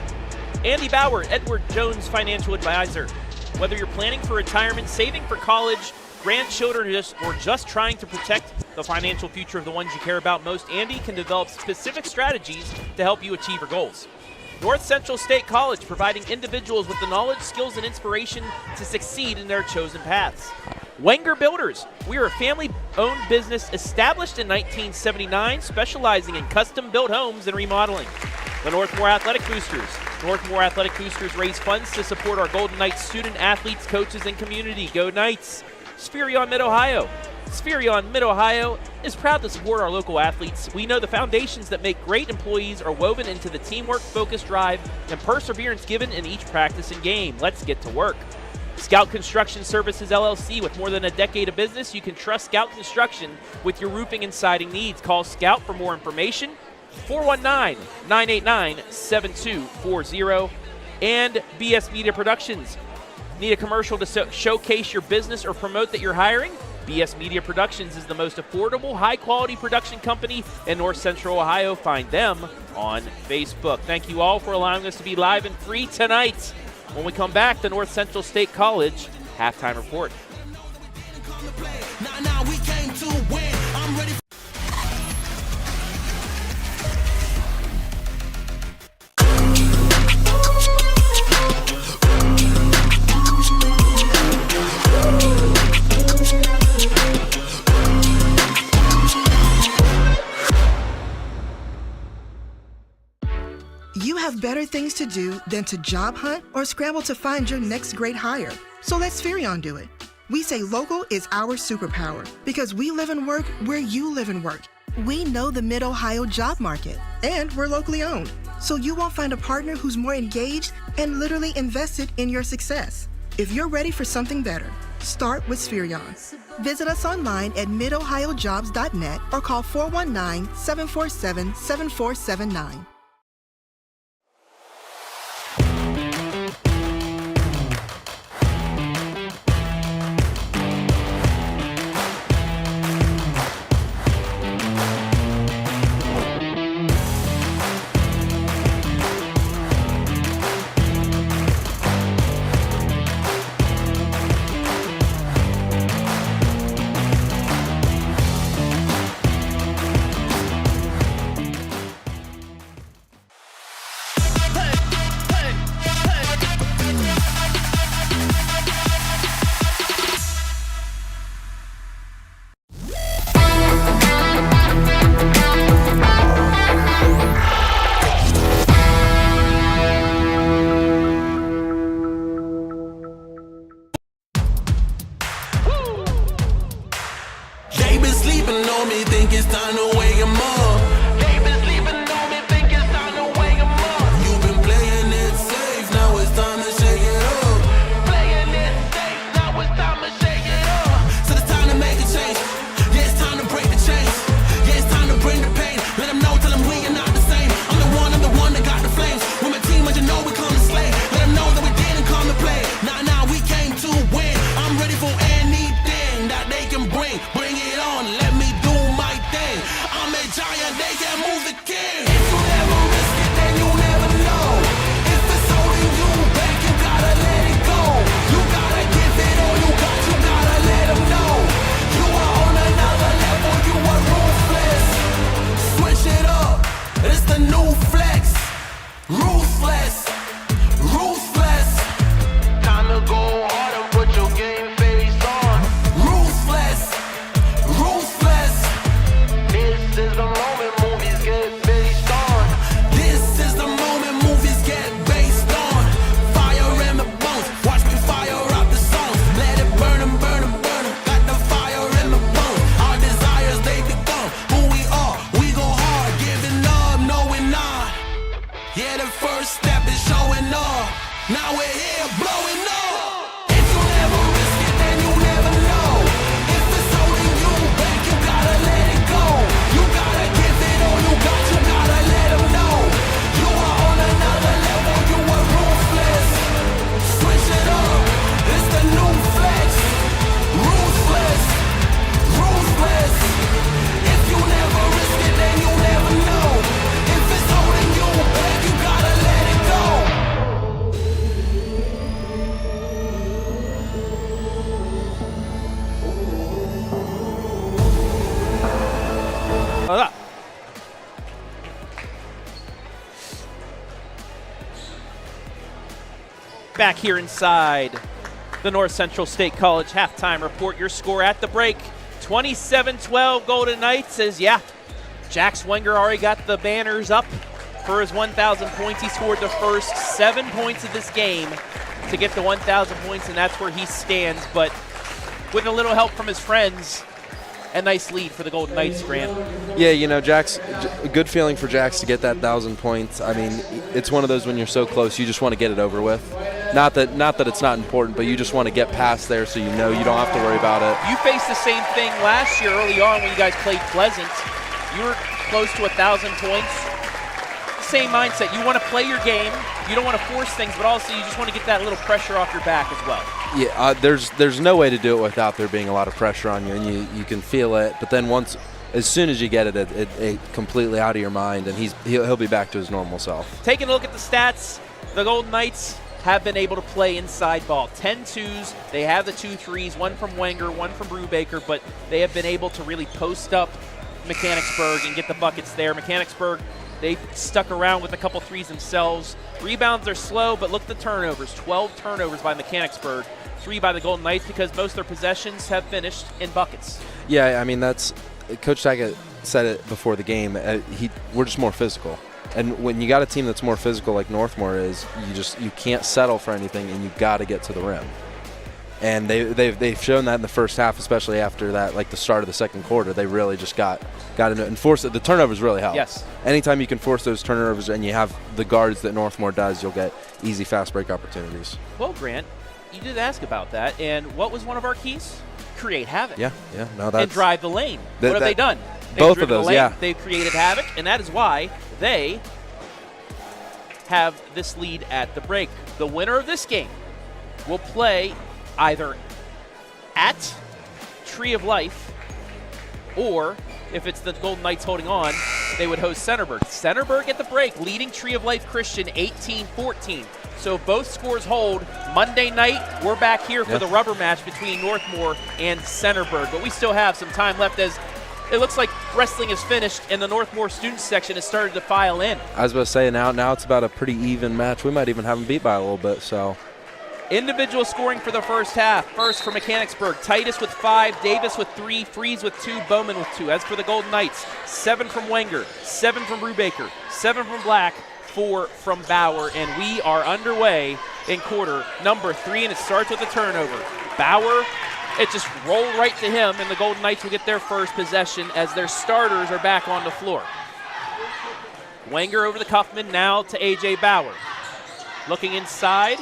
Andy Bauer, Edward Jones Financial Advisor. Whether you're planning for retirement, saving for college, grandchildren, or just trying to protect the financial future of the ones you care about most, Andy can develop specific strategies to help you achieve your goals. North Central State College, providing individuals with the knowledge, skills, and inspiration to succeed in their chosen paths. Wenger Builders. We are a family-owned business established in 1979, specializing in custom-built homes and remodeling. The Northmor Athletic Boosters. Northmor Athletic Boosters raise funds to support our Golden Knights student athletes, coaches, and community. Go Knights! Spherion Mid-Ohio. Spherion Mid-Ohio is proud to support our local athletes. We know the foundations that make great employees are woven into the teamwork, focus, drive, and perseverance given in each practice and game. Let's get to work. Scout Construction Services, LLC. With more than a decade of business, you can trust Scout Construction with your roofing and siding needs. Call Scout for more information, 419-989-7240. And BS Media Productions. Need a commercial to showcase your business or promote that you're hiring? BS Media Productions is the most affordable, high-quality production company in North Central Ohio. Find them on Facebook. Thank you all for allowing us to be live and free tonight. When we come back, the North Central State College halftime report. Now we came to win. I'm ready. You have better things to do than to job hunt or scramble to find your next great hire. So let Spherion do it. We say local is our superpower because we live and work where you live and work. We know the Mid-Ohio job market, and we're locally owned. So you won't find a partner who's more engaged and literally invested in your success. If you're ready for something better, start with Spherion. Visit us online at midohiojobs.net or call 419-747-7479. They been sleeping on me, think it's time to wake 'em up. They been sleeping on me, think it's time to wake 'em up. You've been playing it safe, now it's time to shake it up. Playing it safe, now it's time to shake it up. So it's time to make a change. Yeah, it's time to break the chains. Yeah, it's time to bring the pain. Let them know, tell them we are not the same. I'm the one that got the flames. With my team, you know we come to slay. Let them know that we didn't come to play. Now we came to win. I'm ready for anything that they can bring. Bring it on, let me do my thing. I'm a giant, they can't move the king. If you never risk it, then you never know. If it's holding you back, you gotta let it go. You gotta give it all you got, you gotta let them know. You are on another level, you are ruthless. Switch it up, it's the new flex. Ruthless, ruthless. Time to go hard and put your game face on. Ruthless, ruthless. This is the moment movies get based on. This is the moment movies get based on. Fire in the bones, watch me fire out the songs. Let it burn 'em, burn 'em, burn 'em. Got the fire in the bones. Our desires, they become who we are. We go hard, giving up, no we're not. Yeah, the first step is showing up. Now we're here, blowing up. If you never risk it, then you never know. If it's holding you back, you gotta let it go. You gotta give it all you got, you gotta let them know. You are on another level, you are ruthless. Switch it up, it's the new flex. Ruthless, ruthless. If you never risk it, then you never know. If it's holding you back, you gotta let it go. Back here inside the North Central State College halftime report. Your score at the break, 27-12 Golden Knights. Says, yeah, Jax Wenger already got the banners up for his 1,000 points. He scored the first 7 points of this game to get the 1,000 points, and that's where he stands. But with a little help from his friends, a nice lead for the Golden Knights, Grant. Yeah, you know, Jax, a good feeling for Jax to get that 1,000 points. I mean, it's one of those when you're so close, you just want to get it over with. Not that it's not important, but you just want to get past there so you know you don't have to worry about it. You faced the same thing last year early on when you guys played Pleasant. You were close to 1,000 points. Same mindset. You want to play your game. You don't want to force things, but also you just want to get that little pressure off your back as well. Yeah, there's no way to do it without there being a lot of pressure on you, and you can feel it. But then as soon as you get it completely out of your mind, and he'll be back to his normal self. Taking a look at the stats, the Golden Knights have been able to play inside ball. 10 twos. They have the 2 threes, one from Wenger, one from Brubaker, but they have been able to really post up Mechanicsburg and get the buckets there. Mechanicsburg, they stuck around with a couple threes themselves. Rebounds are slow, but look at the turnovers. 12 turnovers by Mechanicsburg, 3 by the Golden Knights, because most of their possessions have finished in buckets. Yeah, I mean, that's Coach Tackett said it before the game. We're just more physical. And when you got a team that's more physical like Northmor is, you can't settle for anything, and you got to get to the rim. And they've shown that in the first half, especially after that, like the start of the second quarter. They really just got into it and forced it. The turnovers really help. Yes. Anytime you can force those turnovers and you have the guards that Northmor does, you'll get easy fast break opportunities. Well, Grant, you did ask about that, and what was one of our keys? Create havoc. Yeah. No, that's and drive the lane. What have they done? Both of those, yeah. They've created havoc, and that is why they have this lead at the break. The winner of this game will play either at Tree of Life, or if it's the Golden Knights holding on, they would host Centerburg. Centerburg at the break, leading Tree of Life Christian 18-14. So if both scores hold, Monday night, we're back here for the rubber match between Northmor and Centerburg. But we still have some time left, as it looks like wrestling is finished and the Northmor student section has started to file in. I was about to say, now it's about a pretty even match. We might even have them beat by a little bit. So individual scoring for the first half. First for Mechanicsburg, Titus with 5, Davis with 3, Freeze with 2, Bowman with 2. As for the Golden Knights, 7 from Wenger, 7 from Brubaker, 7 from Black, 4 from Bauer, and we are underway in quarter number 3, and it starts with a turnover. Bauer, it just rolled right to him, and the Golden Knights will get their first possession as their starters are back on the floor. Wenger over the Kaufman, now to A.J. Bauer. Looking inside,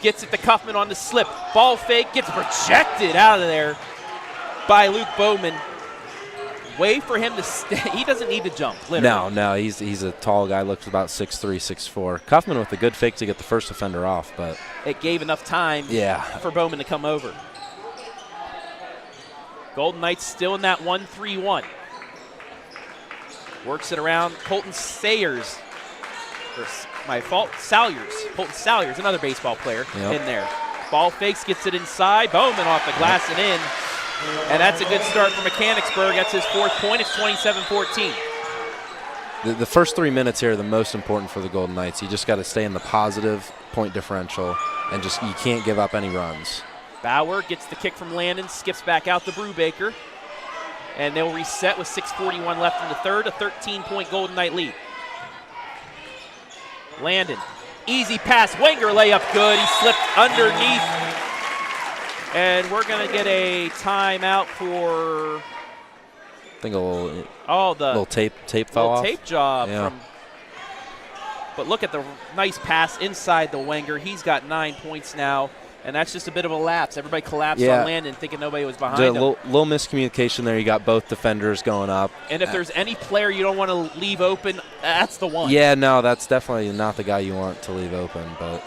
gets it to Kaufman on the slip. Ball fake, gets projected out of there by Luke Bowman. Way for him to stay. He doesn't need to jump, literally. No, he's a tall guy, looks about 6'3", 6'4". Kaufman with a good fake to get the first defender off, but it gave enough time for Bowman to come over. Golden Knights still in that 1-3-1. Works it around. Colton Sayers. My fault. Salyers. Colton Salyers, another baseball player in there. Ball fakes, gets it inside. Bowman off the glass and in. And that's a good start for Mechanicsburg. That's his 4th point. It's 27-14. The first 3 minutes here are the most important for the Golden Knights. You just got to stay in the positive point differential, and you can't give up any runs. Bauer gets the kick from Landon, skips back out to Brubaker, and they'll reset with 6:41 left in the third, a 13-point Golden Knight lead. Landon, easy pass, Wenger layup good. He slipped underneath. And we're going to get a timeout for, I think a little tape fell off. Tape job. But look at the nice pass inside the Wenger. He's got 9 points now, and that's just a bit of a lapse. Everybody collapsed on Landon thinking nobody was behind him. Little miscommunication there. You got both defenders going up. And if there's any player you don't want to leave open, that's the one. Yeah, no, that's definitely not the guy you want to leave open. But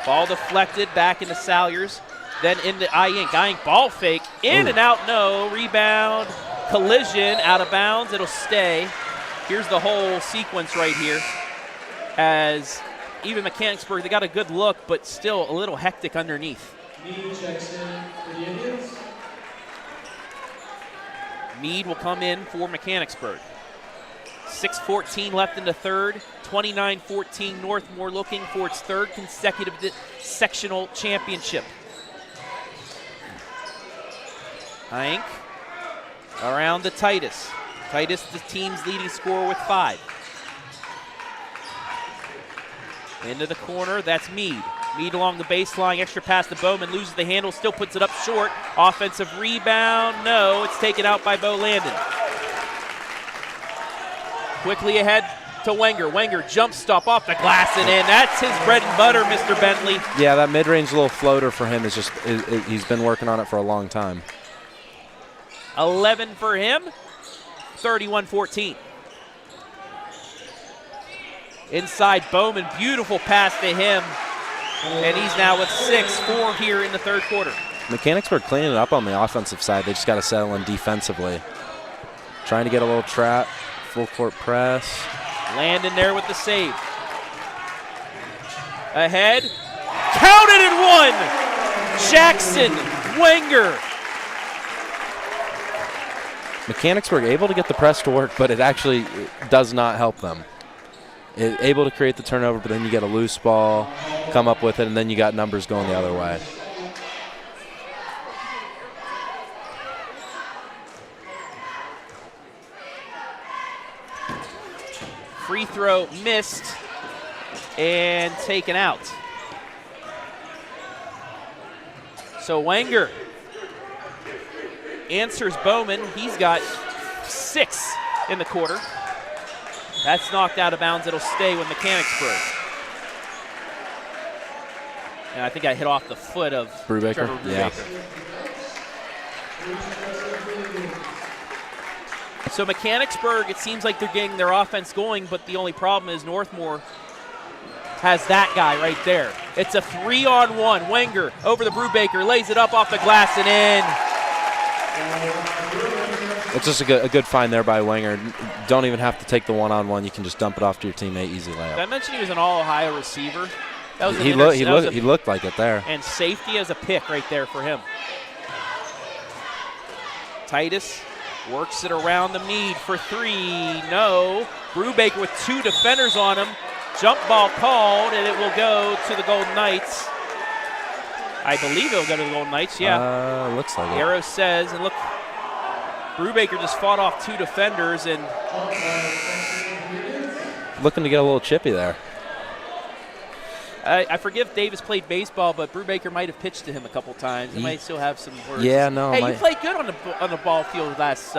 ball deflected back into Salyers. Then into Iyink. Iyink ball fake. In and out, no. Rebound. Collision. Out of bounds. It'll stay. Here's the whole sequence right here. As even Mechanicsburg, they got a good look, but still a little hectic underneath. Mead checks in for the Indians. Mead will come in for Mechanicsburg. 6:14 left in the third. 29-14 Northmor looking for its 3rd consecutive sectional championship. Iyink around to Titus. Titus, the team's leading scorer with 5. Into the corner, that's Mead. Mead along the baseline, extra pass to Bowman, loses the handle, still puts it up short. Offensive rebound, no, it's taken out by Bo Landon. Quickly ahead to Wenger. Wenger jump stop off the glass and in. That's his bread and butter, Mr. Bentley. Yeah, that mid-range little floater for him is he's been working on it for a long time. 11 for him, 31-14. Inside Bowman, beautiful pass to him, and he's now with 6-4 here in the third quarter. Mechanicsburg cleaning it up on the offensive side. They just got to settle in defensively. Trying to get a little trap, full court press. Landon there with the save. Ahead. Counted and one! Jackson Wenger. Mechanicsburg able to get the press to work, but it actually does not help them. Able to create the turnover, but then you get a loose ball, come up with it, and then you got numbers going the other way. Free throw missed and taken out. So Wenger answers Bowman. He's got 6 in the quarter. That's knocked out of bounds. It'll stay with Mechanicsburg. And I think I hit off the foot of Brubaker. Trevor Brubaker. Yeah. So Mechanicsburg, it seems like they're getting their offense going, but the only problem is Northmor has that guy right there. It's a 3-on-1. Wenger over the Brubaker, lays it up off the glass and in. It's just a good find there by Wenger. Don't even have to take the one-on-one. You can just dump it off to your teammate. Easy layup. Did I mention he was an All-Ohio receiver? That was he looked like it there. And safety as a pick right there for him. Titus works it around the Mead for 3. No. Brubaker with 2 defenders on him. Jump ball called, and it will go to the Golden Knights. I believe it will go to the Golden Knights, yeah. Looks like it. Arrow says, and look, Brubaker just fought off 2 defenders and looking to get a little chippy there. I forget if Davis played baseball, but Brubaker might have pitched to him a couple times. He might still have some words. Yeah, no. Hey, you played good on the ball field last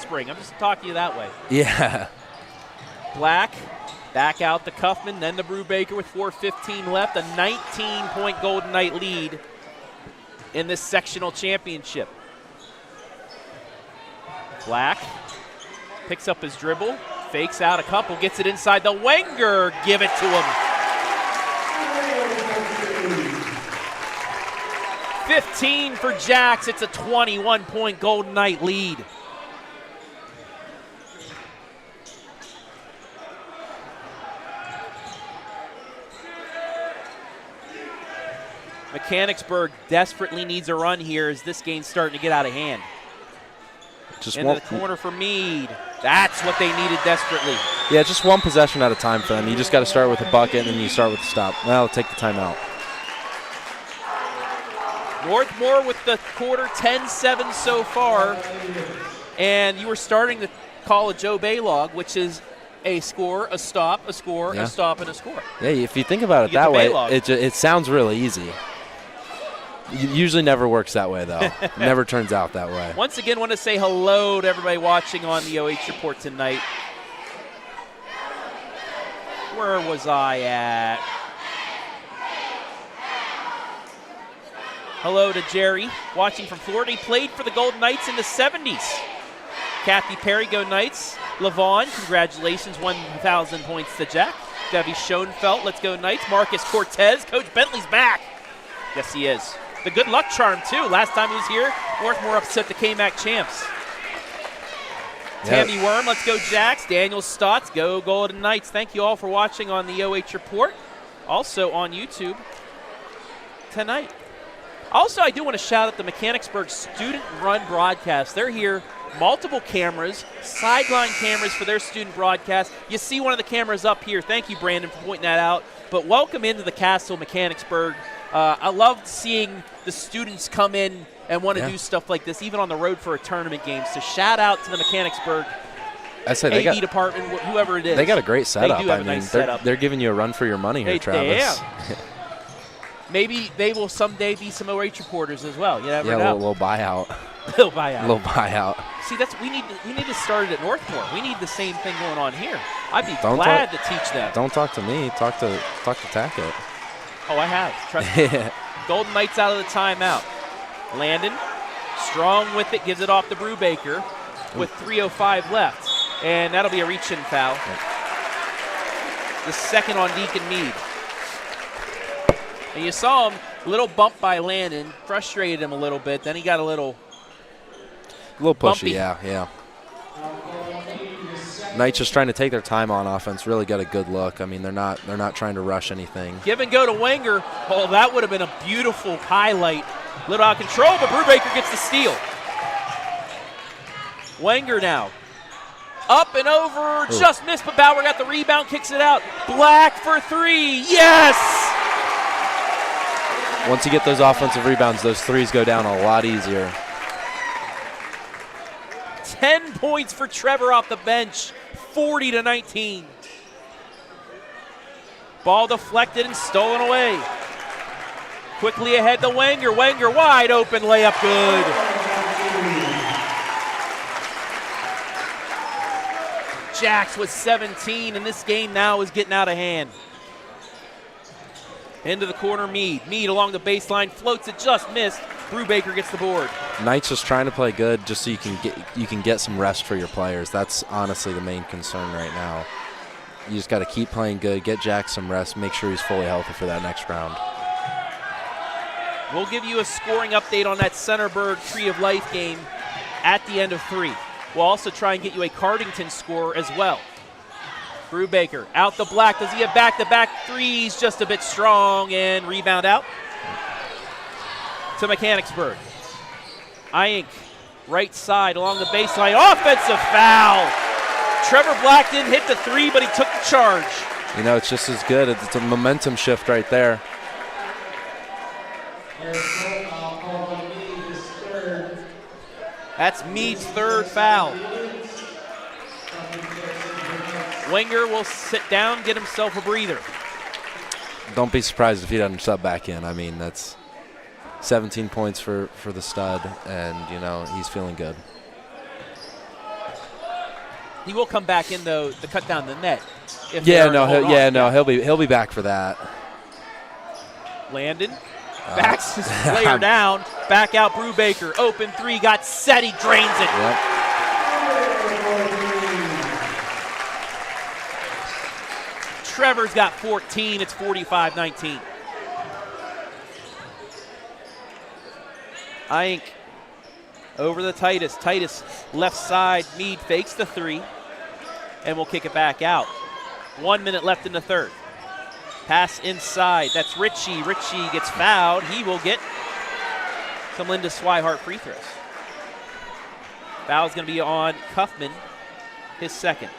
spring. I'm just talking to you that way. Yeah. Black back out to Cuffman, then to Brubaker with 4:15 left. A 19-point Golden Knight lead in this sectional championship. Black picks up his dribble, fakes out a couple, gets it inside the Wenger. Give it to him. 15 for Jax. It's a 21-point Golden Knight lead. Mechanicsburg desperately needs a run here as this game's starting to get out of hand. Just into the corner for Mead. That's what they needed desperately. Yeah, just one possession at a time for them. You just got to start with a bucket and then you start with the stop. Well, take the timeout. Northmor with the quarter, 10-7 so far. And you were starting to call a Joe Baylog, which is a score, a stop, a score, a stop, and a score. Yeah, if you think about it that way, it sounds really easy. It usually never works that way, though. Never turns out that way. Once again, want to say hello to everybody watching on the OH Report tonight. Where was I at? Hello to Jerry, watching from Florida. He played for the Golden Knights in the 70s. Kathy Perry, go Knights. Levon, congratulations, 1,000 points to Jack. Debbie Schoenfeld, let's go Knights. Marcus Cortez, Coach Bentley's back. Yes, he is. The good luck charm, too. Last time he was here, Northmor upset the KMAC champs. Tammy Worm, let's go Jax. Daniel Stotts, go Golden Knights. Thank you all for watching on the OH Report. Also on YouTube tonight. Also, I do want to shout out the Mechanicsburg student-run broadcast. They're here, multiple cameras, sideline cameras for their student broadcast. You see one of the cameras up here. Thank you, Brandon, for pointing that out. But welcome into the Castle, Mechanicsburg. I love seeing the students come in and want to do stuff like this, even on the road for a tournament game. So shout out to the Mechanicsburg AD department, whoever it is. They got a great setup. They do have a nice setup. They're giving you a run for your money here, Travis. Yeah. Maybe they will someday be some OH reporters as well. You never know. Yeah, a little buyout. Little buyout. Little buyout. See, we need to start it at Northmor. We need the same thing going on here. I'd be glad to teach them. Don't talk to me. Talk to Tackett. Oh, I have. Trust me. Golden Knights out of the timeout. Landon, strong with it, gives it off to Brubaker with 3:05 left. And that'll be a reach-in foul. The second on Deacon Mead. And you saw him, a little bump by Landon, frustrated him a little bit. Then he got a little pushy, bumpy. yeah. Knights just trying to take their time on offense, really get a good look. I mean, they're not trying to rush anything. Give and go to Wenger. Oh, that would have been a beautiful highlight. Little out of control, but Brubaker gets the steal. Wenger now. Up and over, just missed, but Bauer got the rebound, kicks it out. Black for three, yes! Once you get those offensive rebounds, those threes go down a lot easier. 10 points for Trevor off the bench, 40-19. Ball deflected and stolen away. Quickly ahead to Wenger. Wenger wide open, layup good. Jax with 17, and this game now is getting out of hand. Into the corner, Mead. Mead along the baseline, floats it, just missed. Brubaker gets the board. Knights just trying to play good just so you can get some rest for your players. That's honestly the main concern right now. You just got to keep playing good, get Jax some rest, make sure he's fully healthy for that next round. We'll give you a scoring update on that Centerburg Tree of Life game at the end of 3. We'll also try and get you a Cardington score as well. Brubaker out the black. Does he have back-to-back threes? Just a bit strong, and rebound out to Mechanicsburg. Ink, right side along the baseline. Offensive foul. Trevor Black didn't hit the three, but he took the charge. You know, it's just as good. It's a momentum shift right there. That's Mead's third foul. Wenger will sit down, get himself a breather. Don't be surprised if he doesn't sub back in. I mean, that's 17 points for the stud, and, you know, he's feeling good. He will come back in, though, to cut down the net. He'll be back for that. Landon backs his player down, back out Brubaker. Open three, got set, he drains it. Yep. Trevor's got 14, it's 45-19. Ink over the Titus. Titus left side, Mead fakes the three, and we'll kick it back out. 1 minute left in the third. Pass inside, that's Ritchie. Ritchie gets fouled. He will get some Linda Swihart free throws. Foul's gonna be on Kaufman, his second.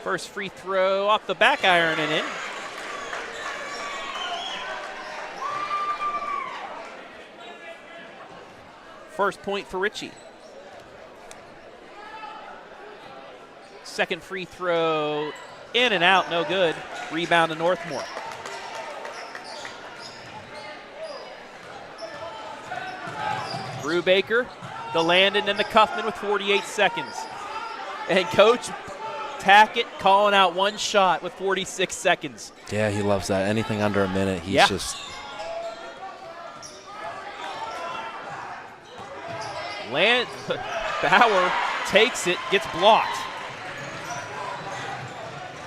First free throw off the back iron and in. First point for Ritchie. Second free throw in and out, no good. Rebound to Northmor. Brubaker, the Landon, and the Kaufman with 48 seconds. And Coach Tackett calling out one shot with 46 seconds. Yeah, he loves that. Anything under a minute, he's just... Bauer takes it, gets blocked.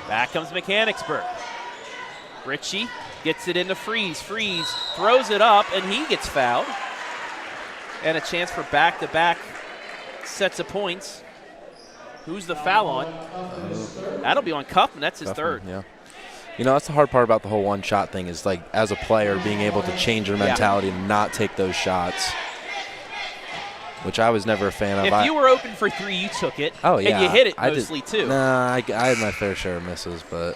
Back comes Mechanicsburg. Ritchie gets it into Freeze. Freeze throws it up, and he gets fouled. And a chance for back-to-back sets of points. Who's the foul on? That'll be on Kaufman. That's his third. Yeah. You know, that's the hard part about the whole one-shot thing is, like, as a player, being able to change your mentality and not take those shots, which I was never a fan of. If you were open for three, you took it. Oh, yeah. And you hit it mostly, too. Nah, I had my fair share of misses, but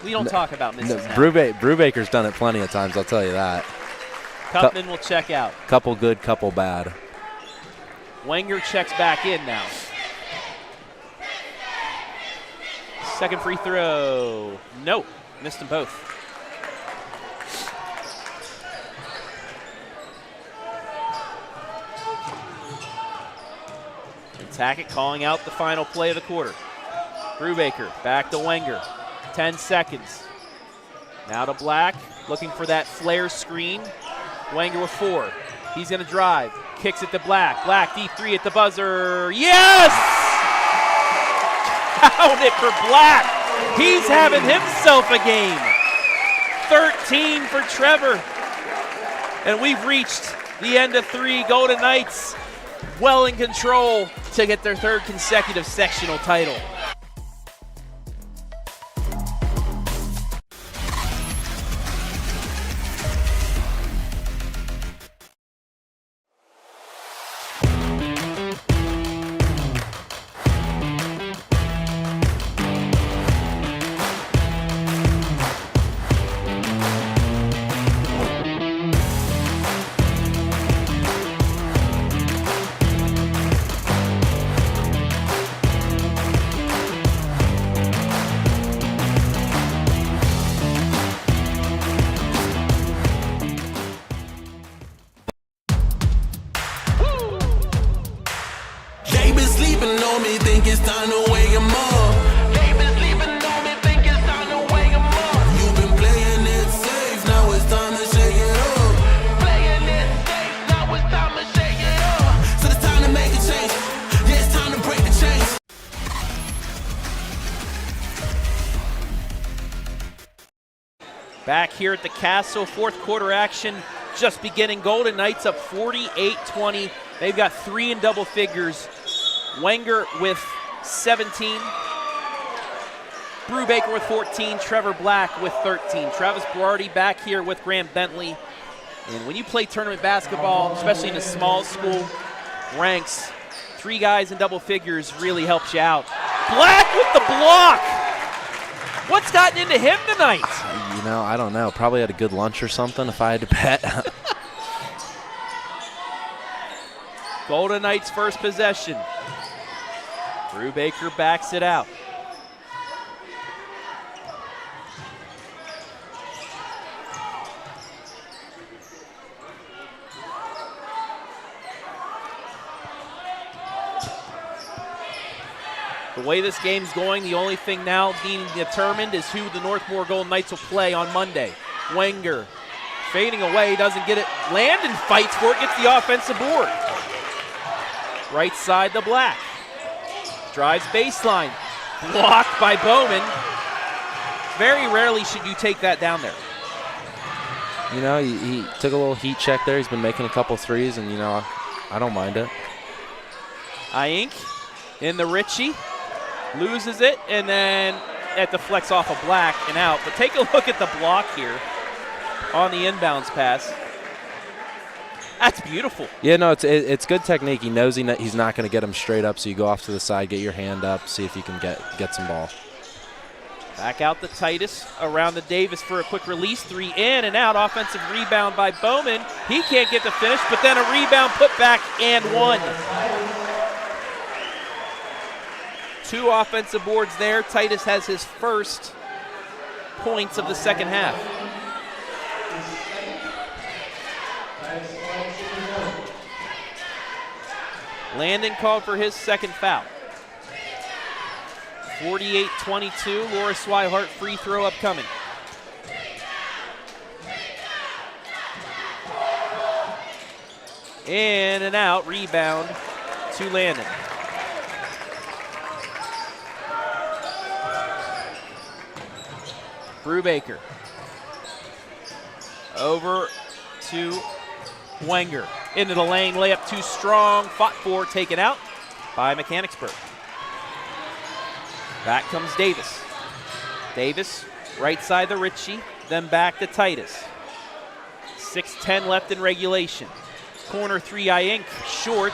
we don't talk about misses now. Brubaker's done it plenty of times, I'll tell you that. Kaufman will check out. Couple good, couple bad. Wenger checks back in now. Second free throw. Nope. Missed them both. And Tackett calling out the final play of the quarter. Brubaker back to Wenger. 10 seconds. Now to Black. Looking for that flare screen. Wenger with 4. He's going to drive. Kicks it to Black. Black, deep three at the buzzer. Yes! nailed it for Black. He's having himself a game. 13 for Trevor. And we've reached the end of 3. Golden Knights well in control to get their 3rd consecutive sectional title. They been sleeping on me, think it's time to wake 'em up. They been sleeping on me, think it's time to wake 'em up. You've been playing it safe, now it's time to shake it up. Playing it safe, now it's time to shake it up. So it's time to make a change, yeah, it's time to break the chains. Back here at the Castle, 4th quarter action just beginning. Golden Knights up 48-20. They've got 3 in double figures. Wenger with 17. Brubaker with 14. Trevor Black with 13. Travis Berardi back here with Graham Bentley. And when you play tournament basketball, especially in the small school ranks, 3 guys in double figures really helps you out. Black with the block! What's gotten into him tonight? You know, I don't know. Probably had a good lunch or something if I had to bet. Golden Knights' first possession. Brubaker backs it out. The way this game's going, the only thing now being determined is who the Northmor Golden Knights will play on Monday. Wenger fading away, doesn't get it. Landon fights for it, gets the offensive board. Right side to Black. Drives baseline. Blocked by Bowman. Very rarely should you take that down there. You know, he took a little heat check there. He's been making a couple threes, and, you know, I don't mind it. Ink in the Ritchie. Loses it, and then that deflects off of Black and out. But take a look at the block here on the inbounds pass. That's beautiful. Yeah, no, it's good technique. He knows he's not going to get him straight up, so you go off to the side, get your hand up, see if you can get some ball. Back out to Titus, around to Davis for a quick release. 3 in and out. Offensive rebound by Bowman. He can't get the finish, but then a rebound put back and 1. 2 offensive boards there. Titus has his first points of the second half. Landon called for his second foul. 48-22, Laura Swihart free throw upcoming. In and out, rebound to Landon. Brubaker. Over to Wenger. Into the lane, layup too strong, fought for, taken out by Mechanicsburg. Back comes Davis. Davis, right side to Ritchie, then back to Titus. 6:10 left in regulation. Corner 3, Ink, short.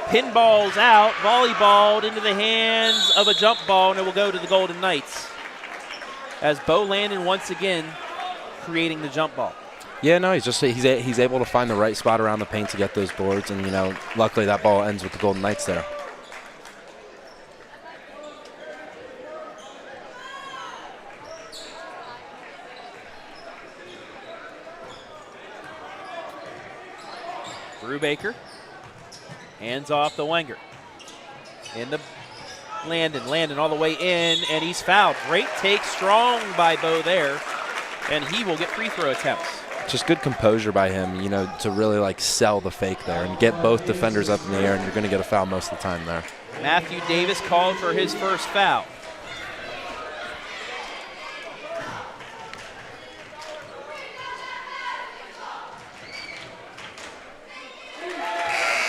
Pinballs out, volleyballed into the hands of a jump ball, and it will go to the Golden Knights. As Bo Landon once again creating the jump ball. Yeah, no, he's able to find the right spot around the paint to get those boards, and, you know, luckily that ball ends with the Golden Knights there. Brubaker, hands off to Wenger. Into Landon all the way in, and he's fouled. Great take, strong by Bo there, and he will get free throw attempts. just good composure by him, to really like sell the fake there and get both defenders up in the air, and you're going to get a foul most of the time there. Matthew Davis called for his first foul.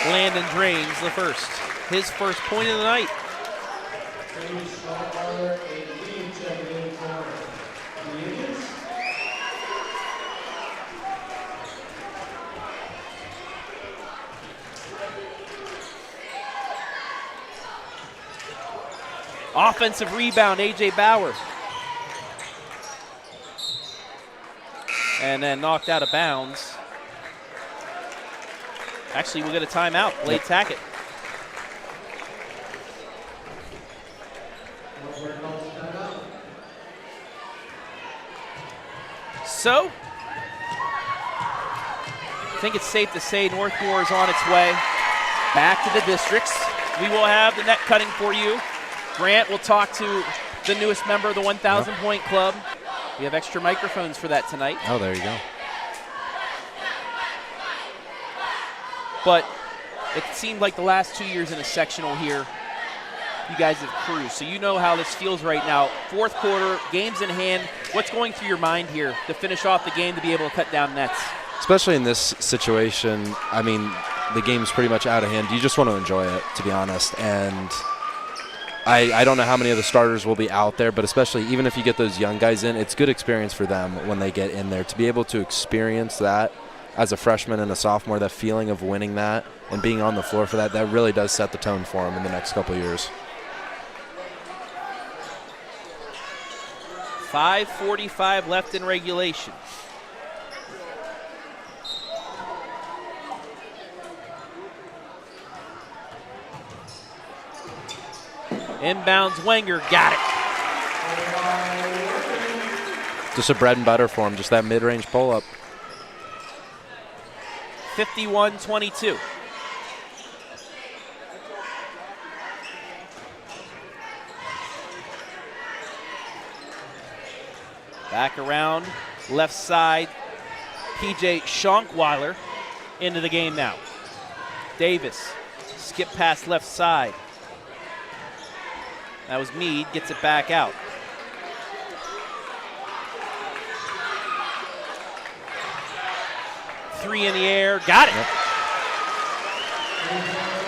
Landon drains the first. His first point of the night. Offensive rebound, A.J. Bauer. And then knocked out of bounds. Actually, we'll get a timeout. Blade Tackett. So, I think it's safe to say Northmor is on its way back to the districts. We will have the net cutting for you. Grant will talk to the newest member of the 1,000 Point Club. We have extra microphones for that tonight. Oh, there you go. But it seemed like the last 2 years in a sectional here, you guys have cruised. So you know how this feels right now. Fourth quarter, games in hand. What's going through your mind here to finish off the game to be able to cut down nets? Especially in this situation, I mean, the game's pretty much out of hand. You just want to enjoy it, to be honest. And I don't know how many of the starters will be out there, but especially even if you get those young guys in, it's good experience for them when they get in there. To be able to experience that as a freshman and a sophomore, that feeling of winning that and being on the floor for that, that really does set the tone for them in the next couple of years. 5:45 left in regulation. Inbounds Wenger, got it. Just a bread and butter for him, just that mid-range pull-up. 51-22. Back around, left side, PJ Schonkweiler into the game now. Davis, skip pass left side. That was Meade, gets it back out. Three in the air, got it.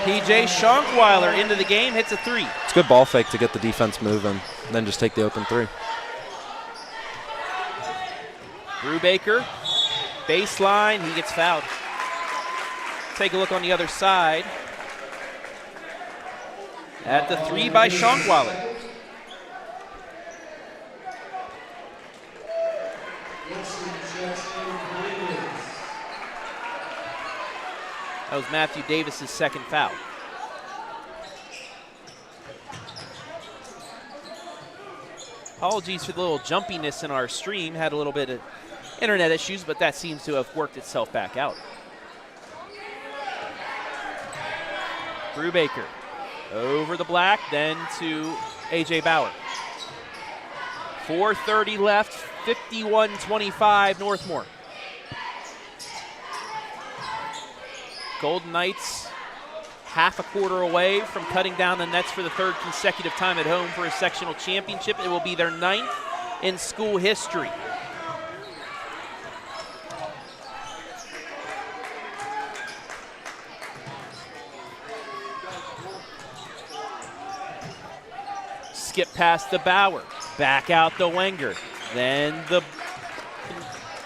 PJ Schonkweiler into the game, hits a three. It's a good ball fake to get the defense moving, then just take the open three. Brubaker, baseline, he gets fouled. Take a look on the other side. At the three by Schonkweiler. That was Matthew Davis's second foul. Apologies for the little jumpiness in our stream. Had a little bit of internet issues, but that seems to have worked itself back out. Brubaker over the black, then to A.J. Bauer. 4:30 left, 51-25 Northmor. Golden Knights half a quarter away from cutting down the nets for the third consecutive time at home for a sectional championship. It will be their 9th in school history. Skip past the Bauer, back out the Wenger, then the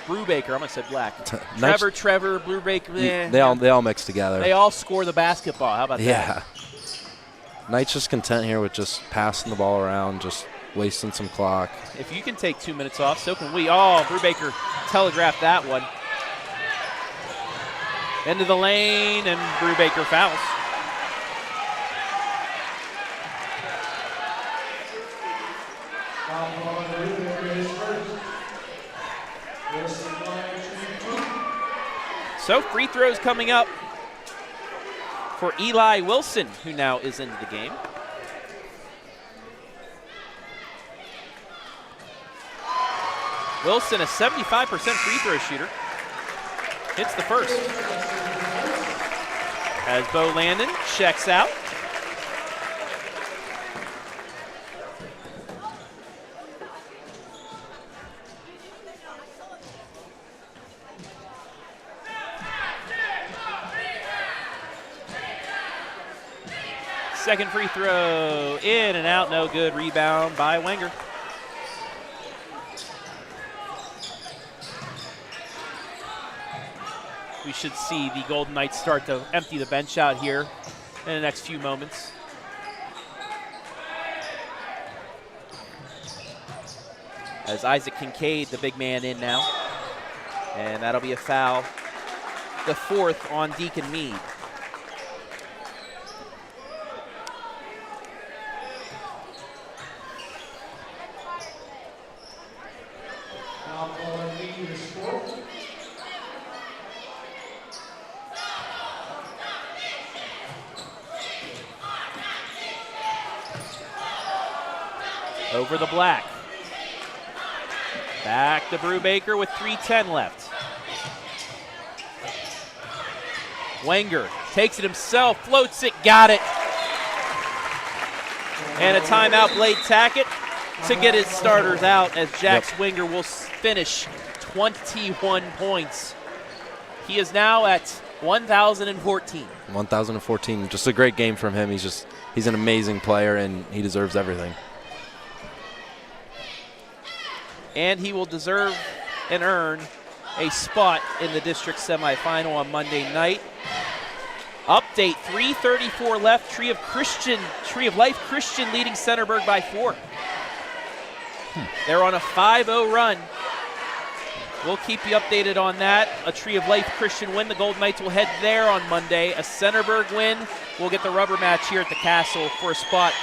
Brubaker. I almost said black. Trevor, Brubaker. They all mix together. They all score the basketball. How about that? Yeah. Knights just content here with just passing the ball around, just wasting some clock. If you can take 2 minutes off, so can we. Oh, Brubaker telegraphed that one. Into the lane, and Brubaker fouls. So free throws coming up for Eli Wilson, who now is into the game. Wilson, a 75% free throw shooter. hits the first. As Bo Landon checks out. Second free throw, in and out, no good. Rebound by Wenger. We should see the Golden Knights start to empty the bench out here in the next few moments. As Isaac Kincaid, the big man, in now. And that'll be a foul, the fourth on Deacon Meade. Over the black. Back to Brubaker with 3:10 left. Wenger takes it himself, floats it, got it. And a timeout, Blade Tackett to get his starters out as Jax Wenger will finish 21 points. He is now at 1,014. 1,014, just a great game from him. He's an amazing player and he deserves everything. And he will deserve and earn a spot in the district semifinal on Monday night. Update, 3:34 left. Tree of Life Christian leading Centerburg by 4. They're on a 5-0 run. We'll keep you updated on that. A Tree of Life Christian win. The Golden Knights will head there on Monday. A Centerburg win. We'll get the rubber match here at the Castle for a spot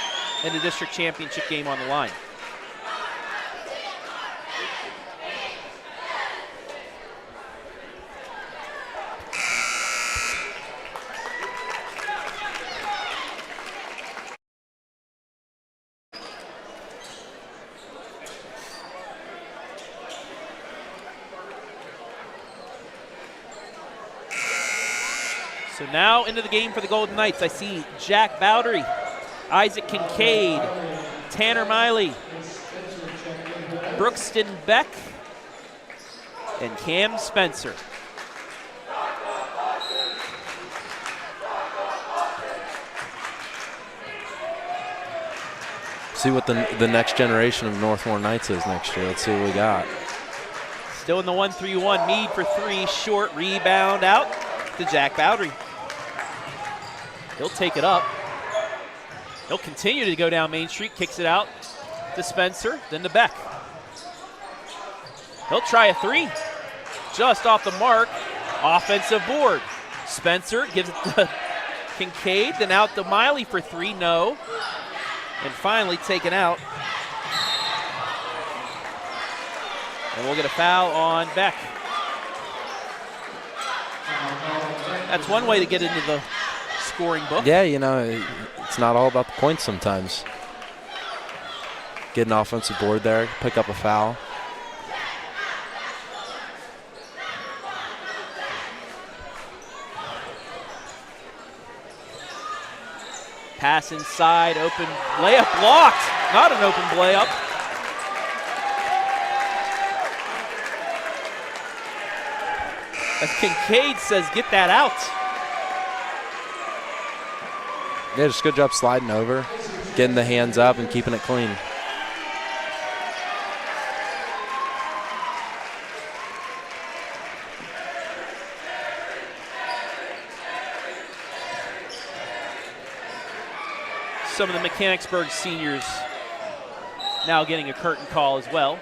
in the district championship game on the line. So now into the game for the Golden Knights. I see Jack Bowdery, Isaac Kincaid, Tanner Miley, Brookston Beck, and Cam Spencer. See what the next generation of Northmor Knights is next year. Let's see what we got. Still in the 1-3-1. Meade for 3, short, rebound out to Jack Bowdery. He'll take it up. He'll continue to go down Main Street, kicks it out to Spencer, then to Beck. He'll try a 3. Just off the mark. Offensive board. Spencer gives it to Kincaid, then out to Miley for 3, no. And finally taken out. And we'll get a foul on Beck. That's one way to get into the scoring book. Yeah, you know, it's not all about the points sometimes. Get an offensive board there, pick up a foul. Pass inside, open layup blocked. Not an open layup. As Kincaid says, get that out. Yeah, just good job sliding over, getting the hands up and keeping it clean. Some of the Mechanicsburg seniors now getting a curtain call as well,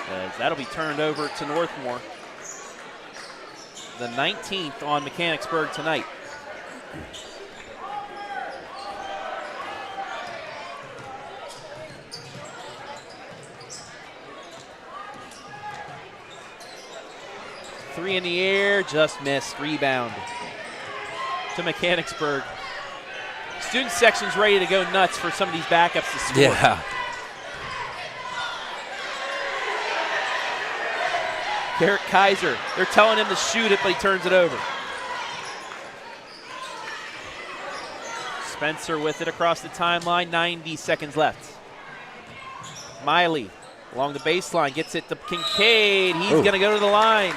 as that'll be turned over to Northmor. The 19th on Mechanicsburg tonight. Three in the air, just missed. Rebound to Mechanicsburg. Student section's ready to go nuts for some of these backups to score. Yeah. Garrett Kaiser, they're telling him to shoot it, but he turns it over. Spencer with it across the timeline, 90 seconds left. Miley along the baseline, gets it to Kincaid. He's going to go to the line.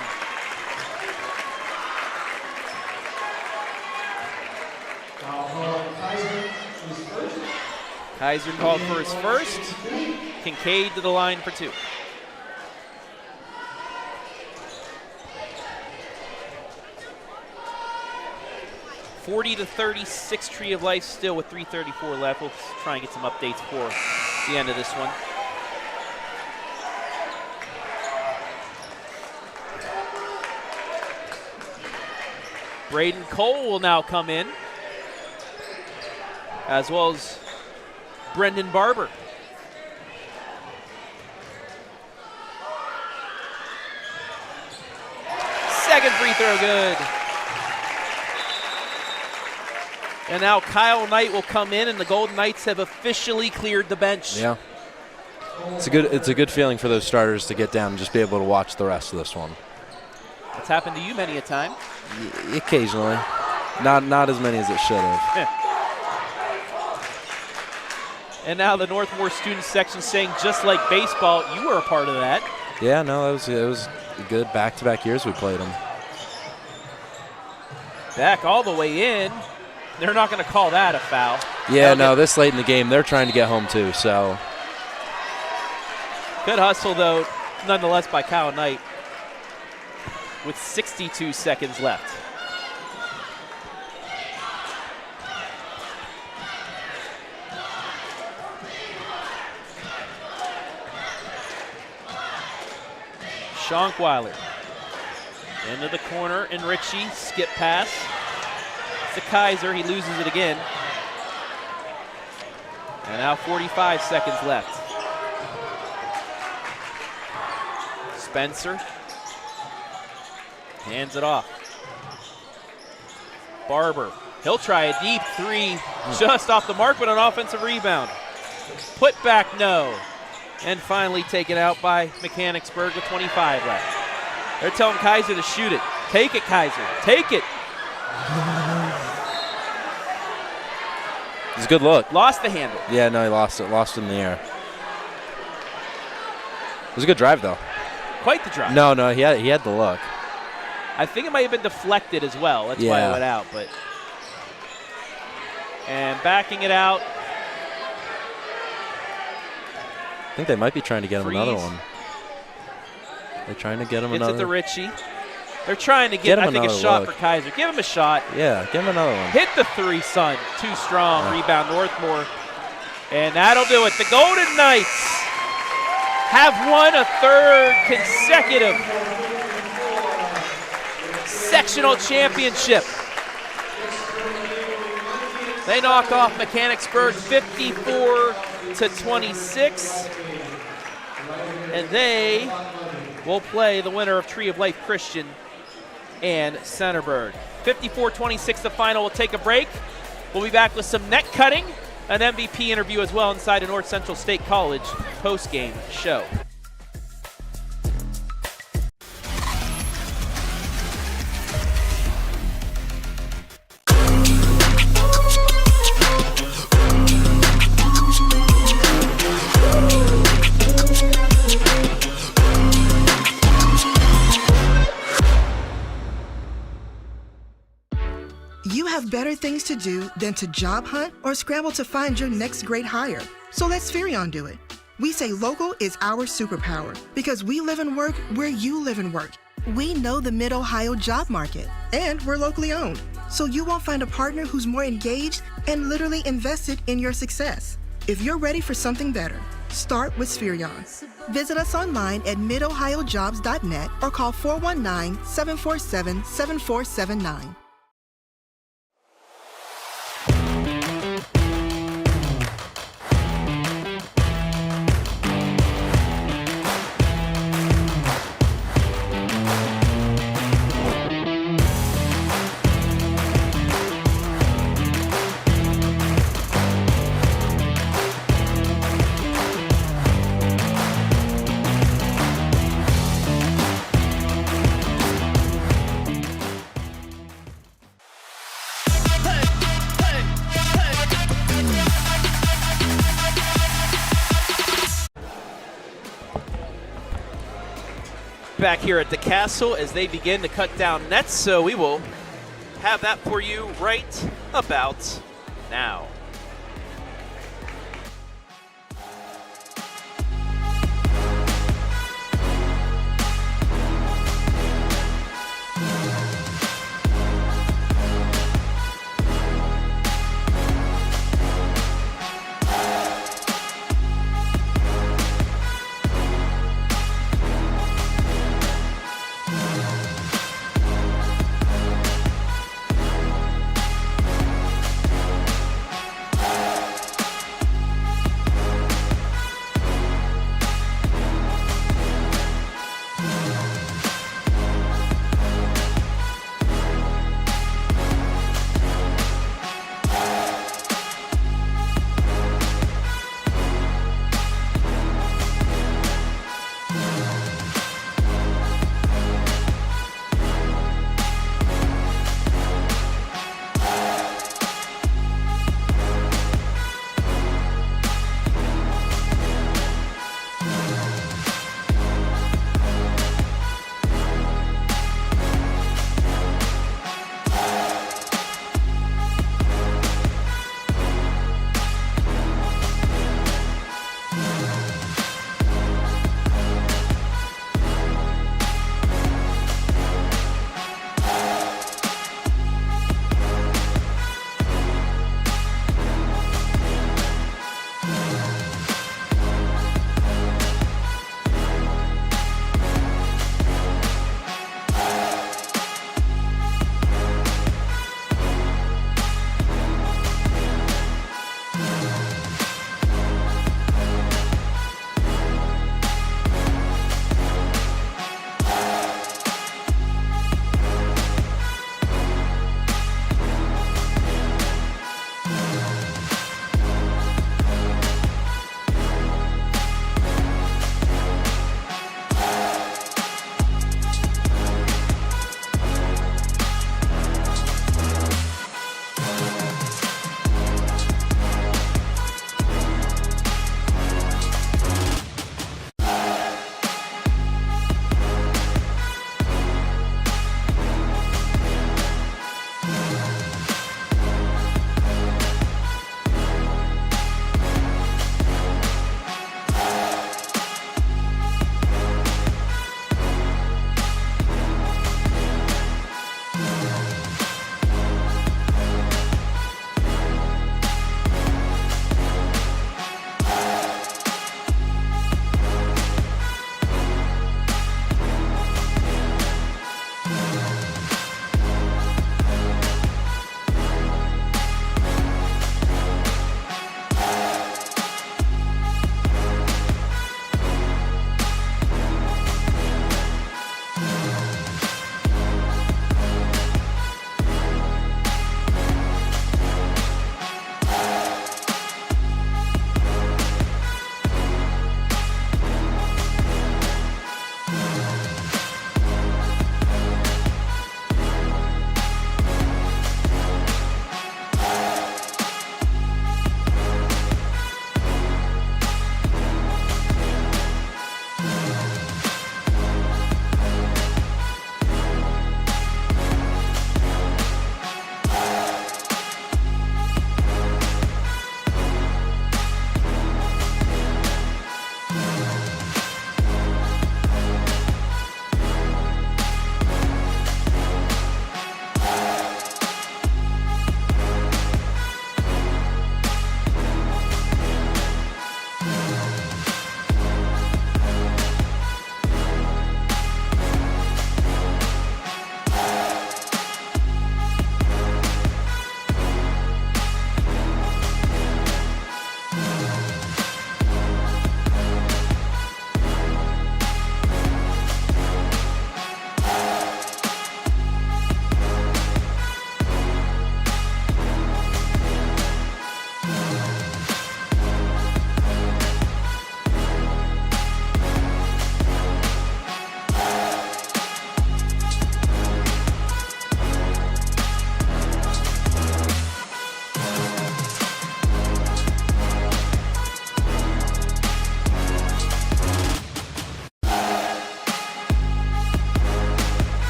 Kaiser called for his first. Kincaid to the line for 2. (40-36) Tree of Life still with 3:34 left. We'll try and get some updates for the end of this one. Braden Cole will now come in, as well as Brendan Barber. Second free throw, good. And now Kyle Knight will come in, and the Golden Knights have officially cleared the bench. Yeah. It's a good feeling for those starters to get down and just be able to watch the rest of this one. It's happened to you many a time. Occasionally. Not as many as it should have. And now the Northmor student section saying, just like baseball, you were a part of that. Yeah, no, it was good back-to-back years we played them. Back all the way in. They're not going to call that a foul. Yeah, no, this late in the game, they're trying to get home too, so. Good hustle, though, nonetheless, by Kyle Knight with 62 seconds left. Schonkweiler into the corner, and Ritchie, skip pass. To Kaiser, he loses it again. And now 45 seconds left. Spencer hands it off. Barber, he'll try a deep 3, just off the mark, but an offensive rebound. Put back, no. And finally taken out by Mechanicsburg with 25 left. They're telling Kaiser to shoot it. Take it, Kaiser, take it. It's a good look. Lost the handle. Yeah, no, he lost it. Lost it in the air. It was a good drive, though. Quite the drive. No, he had the look. I think it might have been deflected as well. That's why it went out. But and backing it out. I think they might be trying to get him another one. They're trying to get him another. It's at the Ritchie. They're trying to get I think, a shot for Kaiser. Give him a shot. Yeah, give him another one. Hit the 3, son. Too strong. Rebound, Northmor. And that'll do it. The Golden Knights have won a 3rd consecutive sectional championship. They knock off Mechanicsburg 54-26. And they will play the winner of Tree of Life Christian and Centerburg. 54-26 the final. We'll take a break. We'll be back with some net cutting, an MVP interview as well inside a North Central State College post-game show. You have better things to do than to job hunt or scramble to find your next great hire. So let Spherion do it. We say local is our superpower because we live and work where you live and work. We know the Mid-Ohio job market, and we're locally owned. So you won't find a partner who's more engaged and literally invested in your success. If you're ready for something better, start with Spherion. Visit us online at midohiojobs.net or call 419-747-7479. back here at the Castle as they begin to cut down nets, so we will have that for you right about now.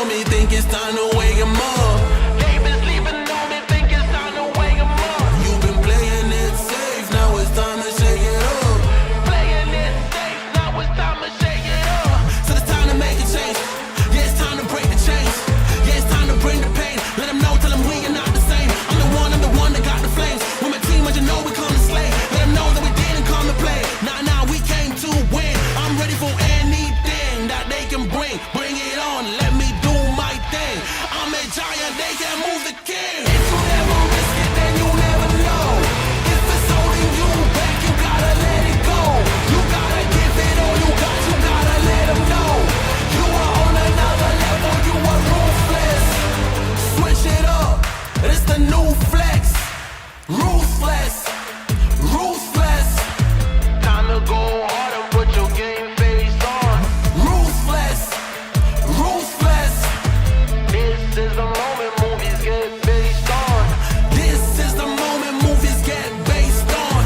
on me, think it's time to wake 'em up. They been sleeping on me, think it's time to wake 'em up. You've been playing it safe, now it's time to shake it up. Playing it safe, now it's time to shake it up. So it's time to make a change. Yeah, it's time to break the chains. Yeah, it's time to bring the pain. Let them know, tell them we are not the same. I'm the one that got the flames. With my team, as you know, we come to slay. Let them know that we didn't come to play. Nah, we came to win. I'm ready for anything that they can bring. Bring it on, let me do my thing. I'm a giant, they can't move the king. If you never risk it, then you never know. If it's holding you back, you gotta let it go. You gotta give it all you gotta let them know. You are on another level, you are ruthless. Switch it up, it's the new flex. Ruthless, ruthless. Time to go hard and put your game face on. Ruthless, ruthless. This is the moment movies get based on. This is the moment movies get based on.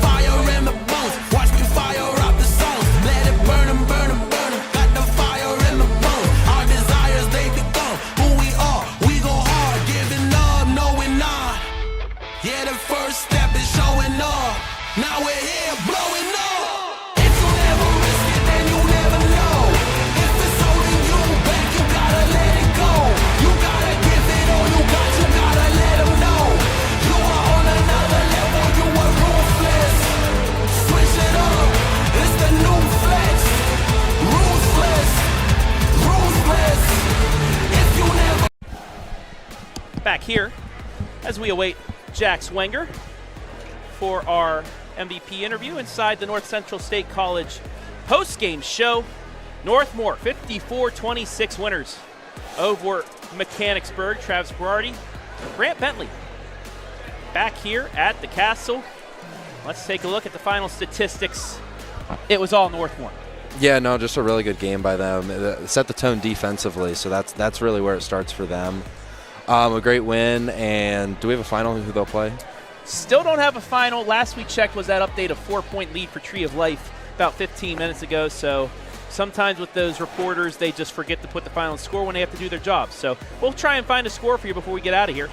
Fire in the bones, watch me fire up the songs. Let it burn 'em, burn 'em, burn 'em. Got the fire in the bones. Our desires, they become who we are. We go hard, giving up, no we're not. Yeah, the first step is showing up. Now we're here, blowing up. If you never risk it, then you never know. If it's holding you back, you gotta let it go. You gotta give it all you gotta let them know. You are on another level, you are ruthless. Switch it up, it's the new flex. Ruthless, ruthless. If you never Back here as we await Jax Wenger for our MVP interview inside the North Central State College post-game show. Northmor 54-26 winners over Mechanicsburg. Travis Berardi, Grant Bentley back here at the Castle. Let's take a look at the final statistics. It was all Northmor. Yeah, no, just a really good game by them. It set the tone defensively, so that's really where it starts for them. A great win, and do we have a final who they'll play? Still don't have a final. Last we checked was that update of 4-point lead for Tree of Life about 15 minutes ago. So sometimes with those reporters, they just forget to put the final score when they have to do their job. So we'll try and find a score for you before we get out of here.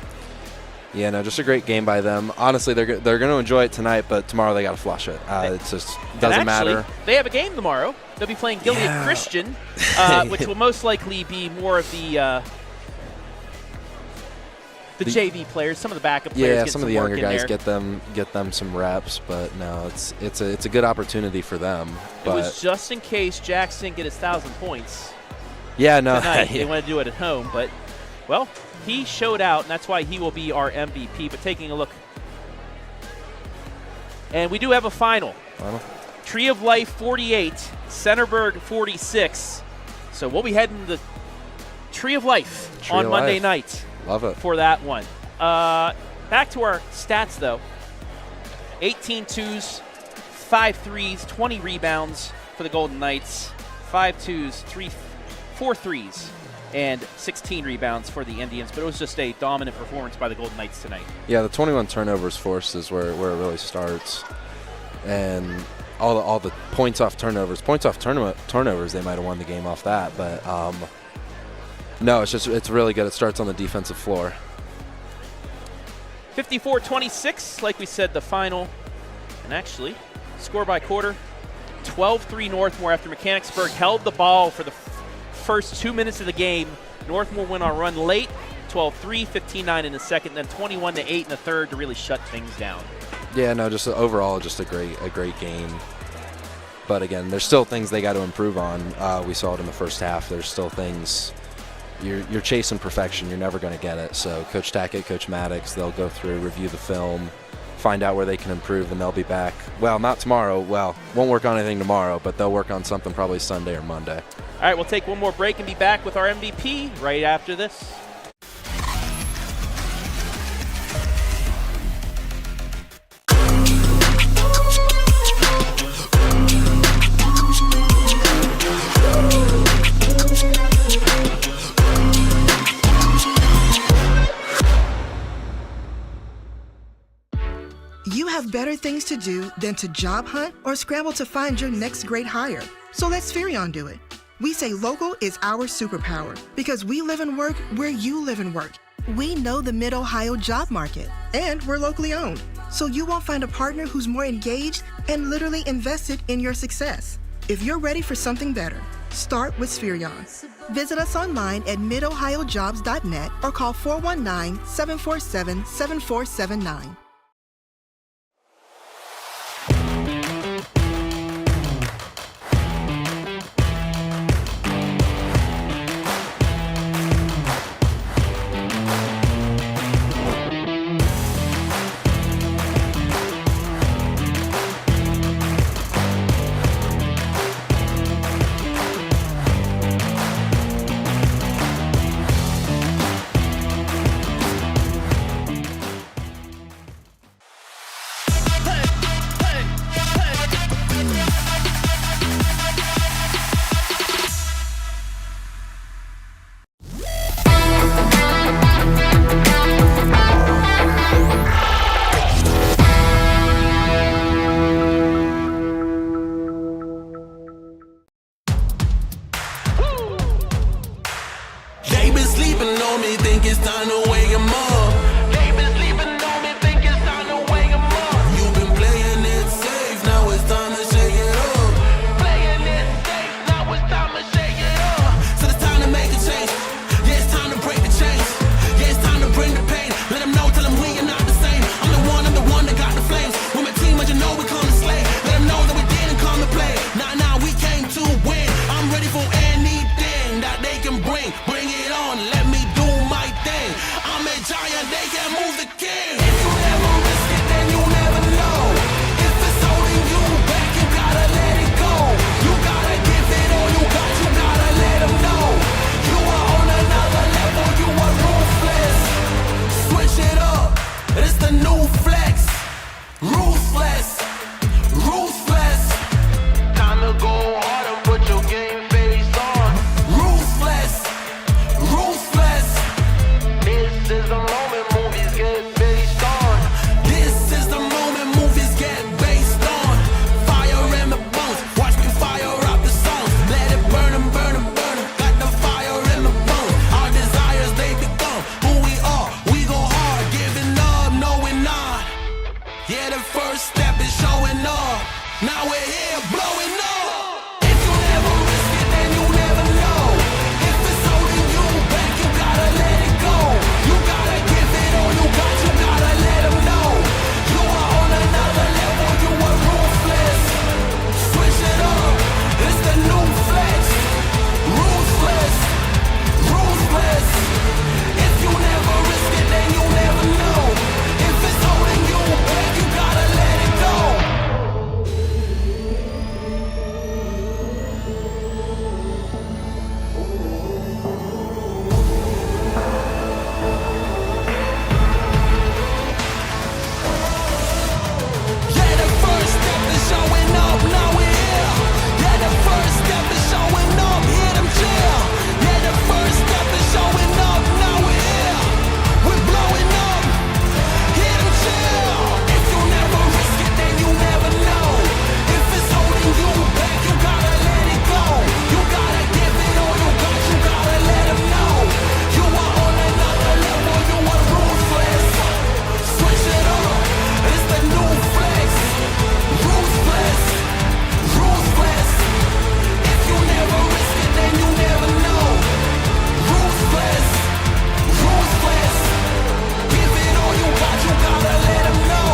Yeah, no, just a great game by them. Honestly, they're going to enjoy it tonight, but tomorrow they got to flush it. It just doesn't matter. They have a game tomorrow. They'll be playing Gilead Christian, which will most likely be more of the JV players, some of the backup players. Yeah, some of the younger guys get them some reps, but no, it's a good opportunity for them. It was just in case Jax didn't get his 1,000 points. Yeah, no, tonight. They want to do it at home, but well, he showed out, and that's why he will be our MVP. But taking a look, and we do have a final. Tree of Life 48, Centerburg 46. So we'll be heading to Tree of Life on Monday night. Love it. For that one. Back to our stats, though. 18 twos, 5 threes, 20 rebounds for the Golden Knights. 5 twos, 4 threes, and 16 rebounds for the Indians. But it was just a dominant performance by the Golden Knights tonight. Yeah, the 21 turnovers forced is where it really starts. And all the points off turnovers. Points off turnovers, they might have won the game off that. But no, it's really good. It starts on the defensive floor. 54-26, like we said, the final. And actually, score by quarter, 12-3 Northmor after Mechanicsburg held the ball for the first 2 minutes of the game. Northmor went on a run late, 12-3, 15-9 in the second, then 21-8 in the third to really shut things down. Yeah, no, just overall, just a great game. But again, there's still things they got to improve on. We saw it in the first half. There's still things. You're chasing perfection. You're never going to get it. So Coach Tackett, Coach Maddox, they'll go through, review the film, find out where they can improve, and they'll be back. Well, not tomorrow. Well, won't work on anything tomorrow, but they'll work on something probably Sunday or Monday. All right, we'll take one more break and be back with our MVP right after this. You have better things to do than to job hunt or scramble to find your next great hire. So let Spherion do it. We say local is our superpower because we live and work where you live and work. We know the Mid-Ohio job market, and we're locally owned. So you won't find a partner who's more engaged and literally invested in your success. If you're ready for something better, start with Spherion. Visit us online at midohiojobs.net or call 419-747-7479. They been sleeping on me, think it's time to wake 'em up. They been sleeping on me, think it's time to wake 'em up. You've been playing it safe, now it's time to shake it up. Playing it safe, now it's time to shake it up. So it's time to make a change. Yeah, it's time to break the chains. Yeah, it's time to bring the pain. Let them know, tell them we are not the same. I'm the one that got the flames. With my team, as you know, we come to slay. Let them know that we didn't come to play. Nah, we came to win. I'm ready for anything that they can bring. Bring it on, let me do my thing. I'm a giant, they can't move the king. If you never risk it, then you never know. If it's holding you back, you gotta let it go. You gotta give it all you got, you gotta let them know. You are on another level, you are ruthless. Switch it up, it's the new flex. Ruthless, ruthless. Time to go hard and put your game face on. Ruthless, ruthless. This is the moment movies get based on. This is the moment movies get based on. Fire in the bones, watch me fire up the songs. Let it burn 'em, burn 'em, burn 'em. Got the fire in the bones. Our desires, they become who we are. We go hard, giving up, no we're not. Yeah, the first step is showing up. Now we're here, blowing up. If you never risk it, then you never know. If it's holding you back, you gotta let it go. You gotta give it all you got, you gotta let them know. You are on another level, you are ruthless. Switch it up, it's the new flex. Ruthless, ruthless. If you never risk it, then you never know. If it's holding you back, you gotta let it go. Yeah, the first step is showing up, now we're here. Yeah, the first step is showing up, hear them cheer. Yeah, the first step is showing up, now we're here. We're blowing up, hear them cheer. If you never risk it, then you never know. If it's holding you back, you gotta let it go. You gotta give it all you got, you gotta let them know. You are on another level, you are ruthless. Switch it up, it's the new flex. Ruthless, ruthless. If you never risk it, then you never know. Ruthless, ruthless. Give it all you got, you gotta let them know.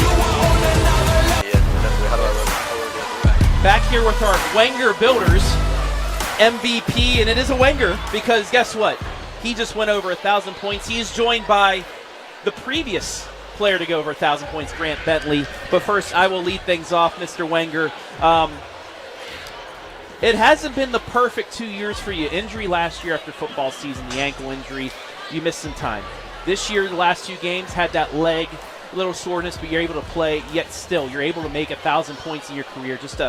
You are on another level. Back here with our Wenger Builders MVP, and it is a Wenger because guess what? He just went over 1,000 points. He is joined by the previous player to go over 1,000 points, Grant Bentley. But first, I will lead things off, Mr. Wenger. It hasn't been the perfect 2 years for you. Injury last year after football season, the ankle injury. You missed some time. This year, the last 2 games, had that leg, little soreness, but you're able to play, yet still, you're able to make 1,000 points in your career. Just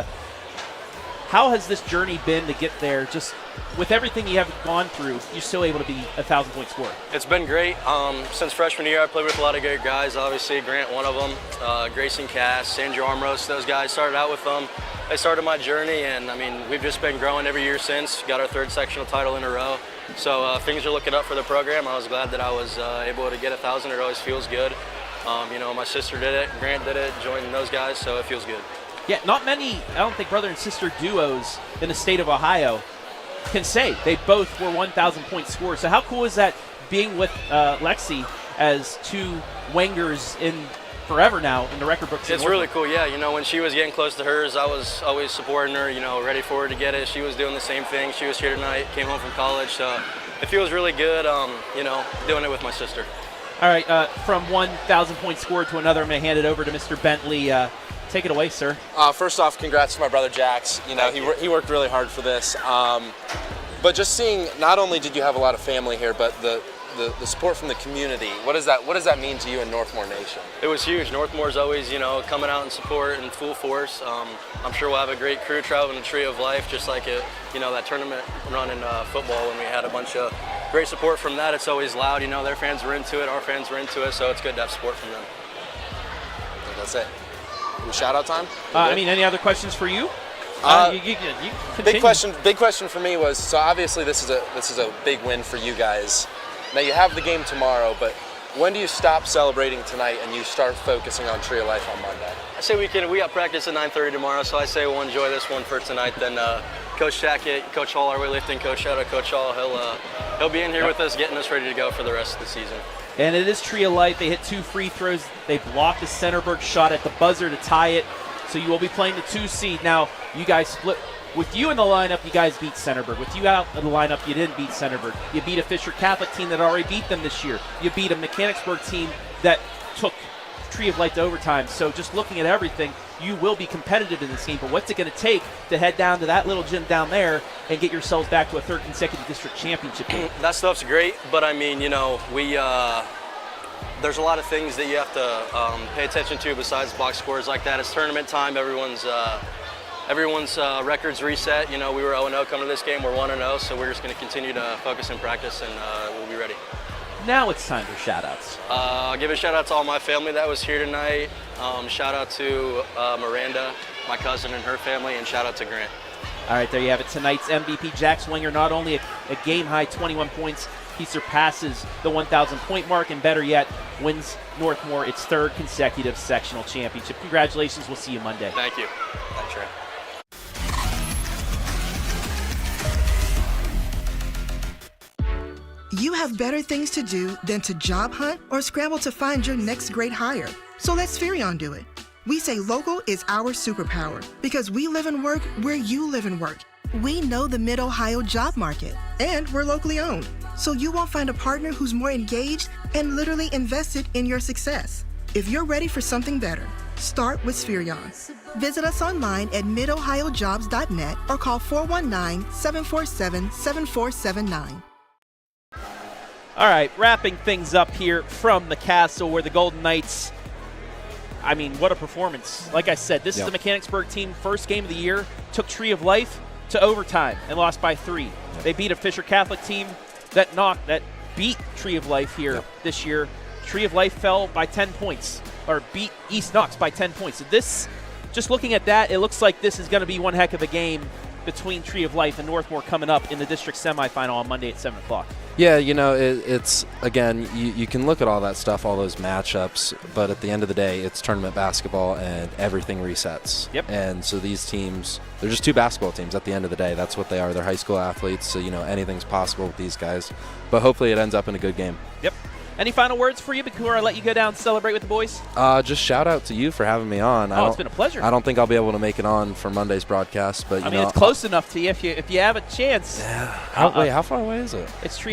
How has this journey been to get there? Just with everything you have gone through, you're still able to be a 1,000-point scorer. It's been great. Since freshman year, I played with a lot of great guys. Obviously, Grant, one of them, Grayson Cass, Sandra Armros, those guys started out with them. They started my journey, and I mean, we've just been growing every year since. Got our 3rd sectional title in a row. So things are looking up for the program. I was glad that I was able to get 1,000. It always feels good. My sister did it, Grant did it, joined those guys, so it feels good. Yeah, not many, I don't think, brother and sister duos in the state of Ohio can say they both were 1,000-point scorers. So how cool is that being with Lexi as 2 Wengers in forever now in the record books? It's really cool, yeah. When she was getting close to hers, I was always supporting her, ready for her to get it. She was doing the same thing. She was here tonight, came home from college, so it feels really good, doing it with my sister. All right, from 1,000-point scorer to another, I'm going to hand it over to Mr. Bentley. Take it away, sir. First off, congrats to my brother Jax. He worked really hard for this. But just seeing, not only did you have a lot of family here, but the support from the community. What does that mean to you in Northmor Nation? It was huge. Northmore's always, coming out in support in full force. I'm sure we'll have a great crew traveling the Tree of Life, just like that tournament run in football when we had a bunch of great support from that. It's always loud. Their fans were into it, our fans were into it, so it's good to have support from them. That's it. Shout out time? Any other questions for you? You big question for me was, so obviously this is a big win for you guys. Now you have the game tomorrow, but when do you stop celebrating tonight and you start focusing on Tree of Life on Monday? I say we got practice at 9:30 tomorrow, so I say we'll enjoy this one for tonight. Then Coach Jackett, Coach Hall, our weightlifting coach, shout out Coach Hall, he'll be in here with us, getting us ready to go for the rest of the season. And it is Tree of Life. They hit 2 free throws. They blocked a Centerburg shot at the buzzer to tie it. So you will be playing the 2 seed. Now, you guys split. With you in the lineup, you guys beat Centerburg. With you out of the lineup, you didn't beat Centerburg. You beat a Fisher Catholic team that already beat them this year. You beat a Mechanicsburg team that took Tree of Life to overtime. So just looking at everything, you will be competitive in this game. But what's it going to take to head down to that little gym down there and get yourselves back to a 3rd consecutive district championship game? That stuff's great, but there's a lot of things that you have to pay attention to besides box scores like that. It's tournament time. Everyone's records reset. We were 0-0 coming to this game. We're 1-0, so we're just going to continue to focus and practice, and we'll be ready. Now it's time for shout-outs. I'll give a shout-out to all my family that was here tonight. Shout-out to Miranda, my cousin and her family, and shout-out to Grant. All right, there you have it. Tonight's MVP, Jax Wenger, not only a game-high 21 points, he surpasses the 1,000-point mark, and better yet, wins Northmor its 3rd consecutive sectional championship. Congratulations. We'll see you Monday. Thank you. Thanks, Ray. You have better things to do than to job hunt or scramble to find your next great hire. So let Spherion do it. We say local is our superpower because we live and work where you live and work. We know the Mid-Ohio job market, and we're locally owned. So you won't find a partner who's more engaged and literally invested in your success. If you're ready for something better, start with Spherion. Visit us online at midohiojobs.net or call 419-747-7479. All right, wrapping things up here from the castle where the Golden Knights, what a performance. Like I said, this is the Mechanicsburg team, first game of the year, took Tree of Life to overtime and lost by 3. They beat a Fisher Catholic team that beat Tree of Life here this year. Tree of Life fell by 10 points, or beat East Knox by 10 points. So this, just looking at that, it looks like this is going to be one heck of a game between Tree of Life and Northmor coming up in the district semifinal on Monday at 7 o'clock. Yeah, it's again, you can look at all that stuff, all those matchups, but at the end of the day, it's tournament basketball and everything resets. Yep. And so these teams, they're just 2 basketball teams at the end of the day. That's what they are. They're high school athletes, so anything's possible with these guys. But hopefully it ends up in a good game. Yep. Any final words for you before I let you go down and celebrate with the boys? Just shout out to you for having me on. Oh, it's been a pleasure. I don't think I'll be able to make it on for Monday's broadcast, but it's close enough to you if you have a chance. Yeah. How far away is it? It's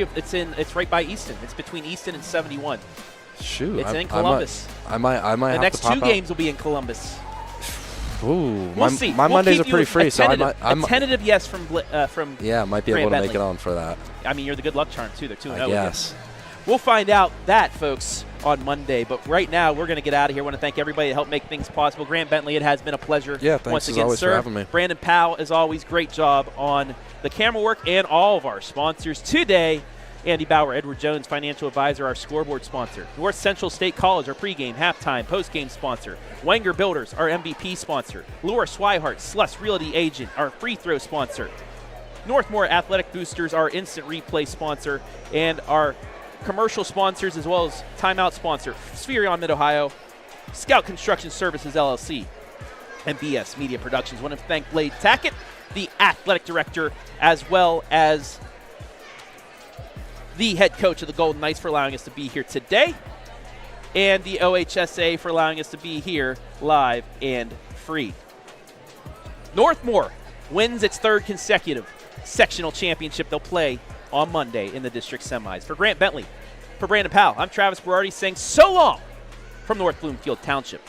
right by Easton. It's between Easton and 71. Shoot, it's in Columbus. I might. The next 2 games will be in Columbus. Ooh, we'll see. My Mondays are pretty free, so I'm a tentative yes from might be able to make it on for that. You're the good luck charm too. They're 2-0. Yes. We'll find out that, folks, on Monday. But right now, we're going to get out of here. I want to thank everybody that helped make things possible. Grant Bentley, it has been a pleasure. Yeah, thanks once as again, always sir. for having me. Brandon Powell, as always, great job on the camera work and all of our sponsors today. Andy Bauer, Edward Jones, financial advisor, our scoreboard sponsor. North Central State College, our pregame, halftime, postgame sponsor. Wenger Builders, our MVP sponsor. Laura Swihart, Sluss Realty agent, our free throw sponsor. Northmor Athletic Boosters, our instant replay sponsor, and our commercial sponsors as well as timeout sponsor, Spherion Mid-Ohio, Scout Construction Services LLC, and BS Media Productions. I want to thank Blade Tackett, the athletic director, as well as the head coach of the Golden Knights, for allowing us to be here today, and the OHSA for allowing us to be here live and free. Northmor wins its third consecutive sectional championship. They'll play on Monday in the district semis. For Grant Bentley, for Brandon Powell, I'm Travis Berardi saying so long from North Bloomfield Township.